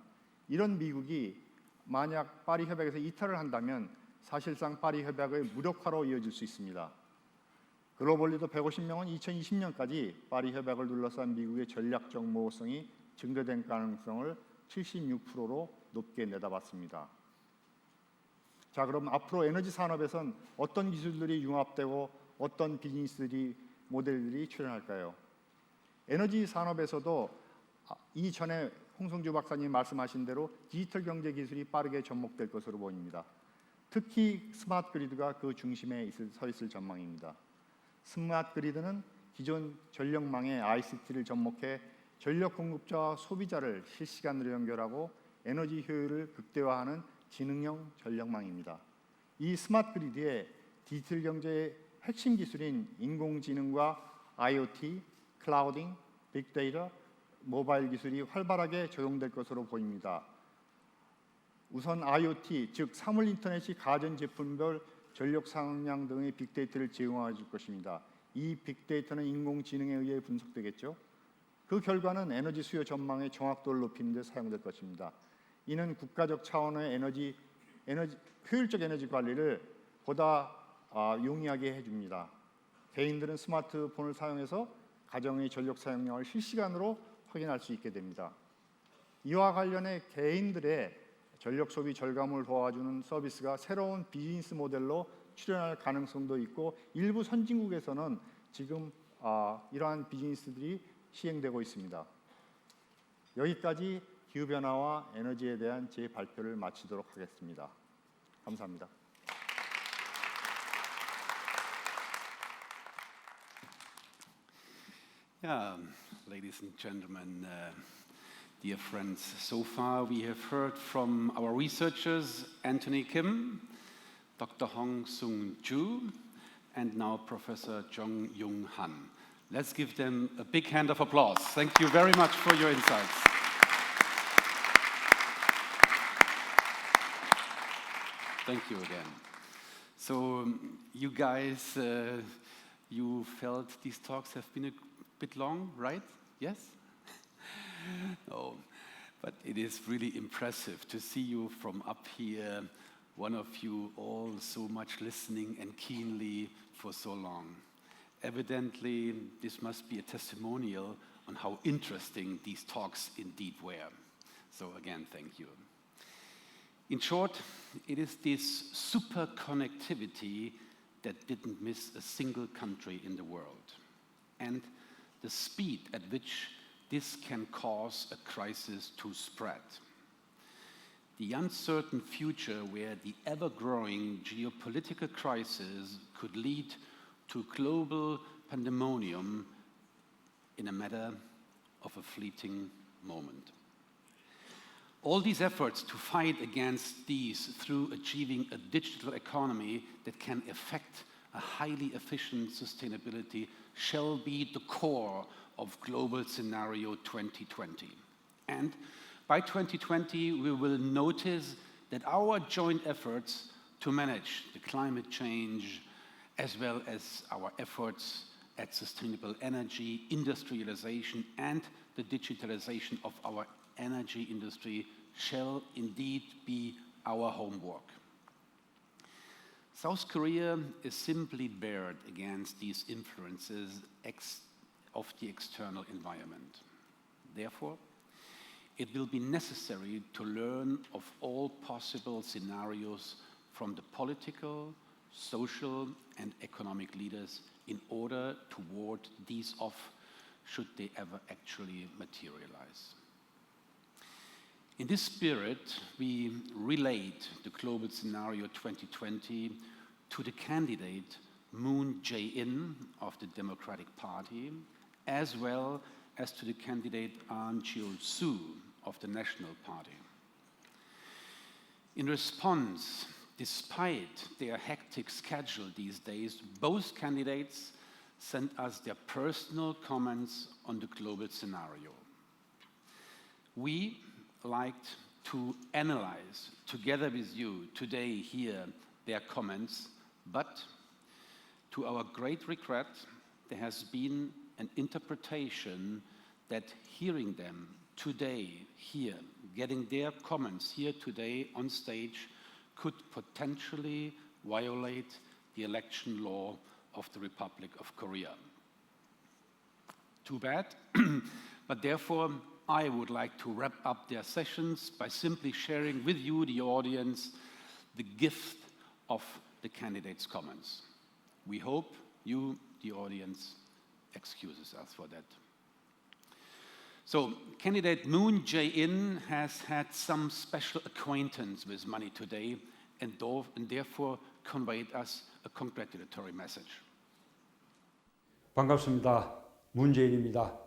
이런 미국이 만약 파리 협약에서 이탈을 한다면 사실상 파리 협약의 무력화로 이어질 수 있습니다. 글로벌 리더 150명은 2020년까지 파리 협약을 둘러싼 미국의 전략적 모호성이 증대된 가능성을 76%로 높게 내다봤습니다. 자, 그럼 앞으로 에너지 산업에선 어떤 기술들이 융합되고 어떤 비즈니스 모델들이 출현할까요? 에너지 산업에서도 이전에 홍성주 박사님 말씀하신 대로 디지털 경제 기술이 빠르게 접목될 것으로 보입니다. 특히 스마트 그리드가 그 중심에 서 있을 전망입니다. 스마트 그리드는 기존 전력망에 ICT를 접목해 전력 공급자와 소비자를 실시간으로 연결하고 에너지 효율을 극대화하는 지능형 전력망입니다. 이 스마트 그리드에 디지털 경제의 핵심 기술인 인공지능과 IoT, 클라우딩, 빅데이터, 모바일 기술이 활발하게 적용될 것으로 보입니다. 우선 IoT, 즉 사물 인터넷이 가전 제품별 전력 상황량 등의 빅데이터를 제공해 줄 것입니다. 이 빅데이터는 인공지능에 의해 분석되겠죠. 그 결과는 에너지 수요 전망의 정확도를 높이는 데 사용될 것입니다. 이는 국가적 차원의 효율적 에너지 관리를 보다 용이하게 해줍니다. 개인들은 스마트폰을 사용해서 가정의 전력 사용량을 실시간으로 확인할 수 있게 됩니다. 이와 관련해 개인들의 전력 소비 절감을 도와주는 서비스가 새로운 비즈니스 모델로 출현할 가능성도 있고 일부 선진국에서는 지금 이러한 비즈니스들이 시행되고 있습니다. 여기까지 기후변화와 에너지에 대한 제 발표를 마치도록 하겠습니다. 감사합니다. Yeah, ladies and gentlemen, dear friends, so far we have heard from our researchers Anthony Kim, Dr. Hong Sung Ju, and now Professor Jong Young Han. Let's give them a big hand of applause. Thank you very much for your insights. Thank you again. So you guys, you felt these talks have been a bit long, right? Yes? No, but it is really impressive to see you from up here, one of you all so much listening and keenly for so long. Evidently, this must be a testimonial on how interesting these talks indeed were. So again, thank you. In short, it is this super connectivity that didn't miss a single country in the world, and the speed at which this can cause a crisis to spread. The uncertain future where the ever-growing geopolitical crisis could lead to global pandemonium in a matter of a fleeting moment. All these efforts to fight against these through achieving a digital economy that can effect a highly efficient sustainability shall be the core of Global Scenario 2020. And by 2020, we will notice that our joint efforts to manage the climate change, as well as our efforts at sustainable energy, industrialization, and the digitalization of our energy industry shall indeed be our homework. South Korea is simply barred against these influences of the external environment. Therefore, it will be necessary to learn of all possible scenarios from the political, social, and economic leaders in order to ward these off should they ever actually materialize. In this spirit, we relayed the Global Scenario 2020 to the candidate Moon Jae-in of the Democratic Party, as well as to the candidate Ahn Cheol-soo of the National Party. In response, despite their hectic schedule these days, both candidates sent us their personal comments on the global scenario. We liked to analyze together with you today here their comments, but to our great regret, there has been an interpretation that hearing them today here, getting their comments here today on stage, could potentially violate the election law of the Republic of Korea. Too bad, but therefore I would like to wrap up their sessions by simply sharing with you, the audience, the gift of the candidates' comments. We hope you, the audience, excuses us for that. So, candidate Moon Jae-in has had some special acquaintance with Money Today and therefore conveyed us a congratulatory message. 반갑습니다. 문재인입니다.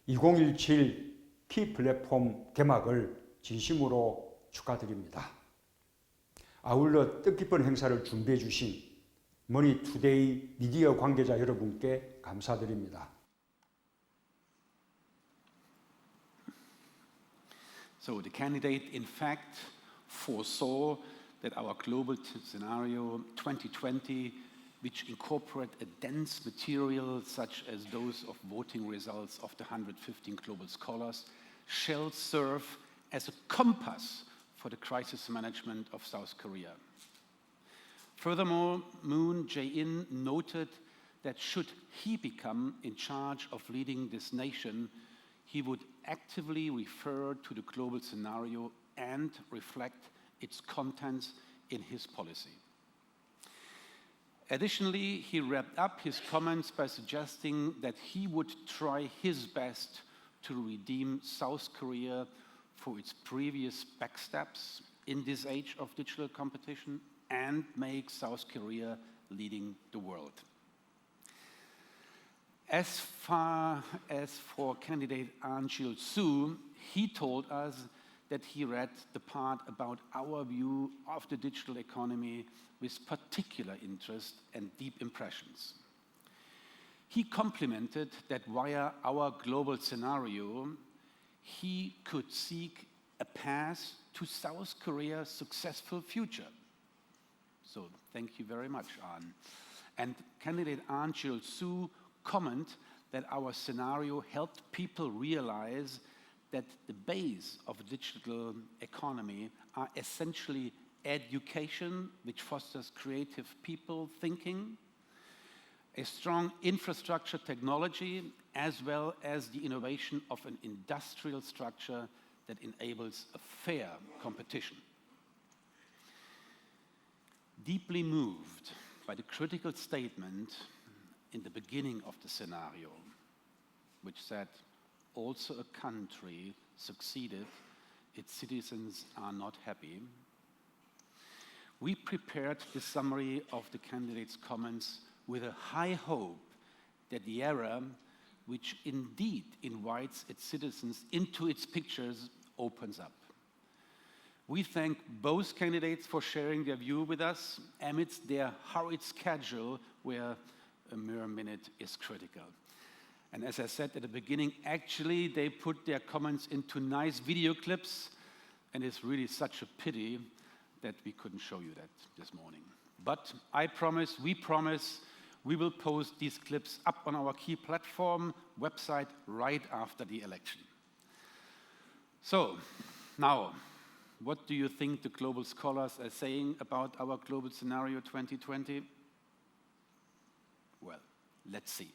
2017 키 플랫폼 개막을 진심으로 축하드립니다. 아울러 뜻깊은 행사를 준비해 주신 머니투데이 미디어 관계자 여러분께 감사드립니다. So the candidate, in fact, foresaw that our global scenario 2020, which incorporate a dense material such as those of voting results of the 115 global scholars, shall serve as a compass for the crisis management of South Korea. Furthermore, Moon Jae-in noted that should he become in charge of leading this nation, he would actively refer to the global scenario and reflect its contents in his policy. Additionally, he wrapped up his comments by suggesting that he would try his best to redeem South Korea for its previous backsteps in this age of digital competition and make South Korea leading the world. As far as for candidate Ahn Cheol-soo, he told us that he read the part about our view of the digital economy with particular interest and deep impressions. He complimented that via our global scenario, he could seek a path to South Korea's successful future. So thank you very much, Ahn. And candidate Ahn Cheol-soo comment that our scenario helped people realize that the base of a digital economy are essentially education, which fosters creative people thinking, a strong infrastructure technology, as well as the innovation of an industrial structure that enables a fair competition. Deeply moved by the critical statement in the beginning of the scenario, which said, also a country succeeded, its citizens are not happy, we prepared the summary of the candidates' comments with a high hope that the era, which indeed invites its citizens into its pictures, opens up. We thank both candidates for sharing their view with us amidst their hurried schedule where a mere minute is critical. And as I said at the beginning, actually they put their comments into nice video clips, and it's really such a pity that we couldn't show you that this morning. But I promise, we will post these clips up on our key platform website right after the election. So, now, what do you think the global scholars are saying about our global scenario 2020? Well, let's see.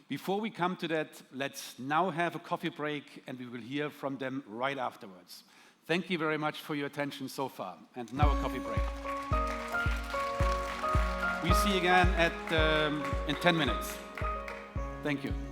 Before we come to that, let's now have a coffee break, and we will hear from them right afterwards. Thank you very much for your attention so far. And now a coffee break. We see you again in 10 minutes. Thank you.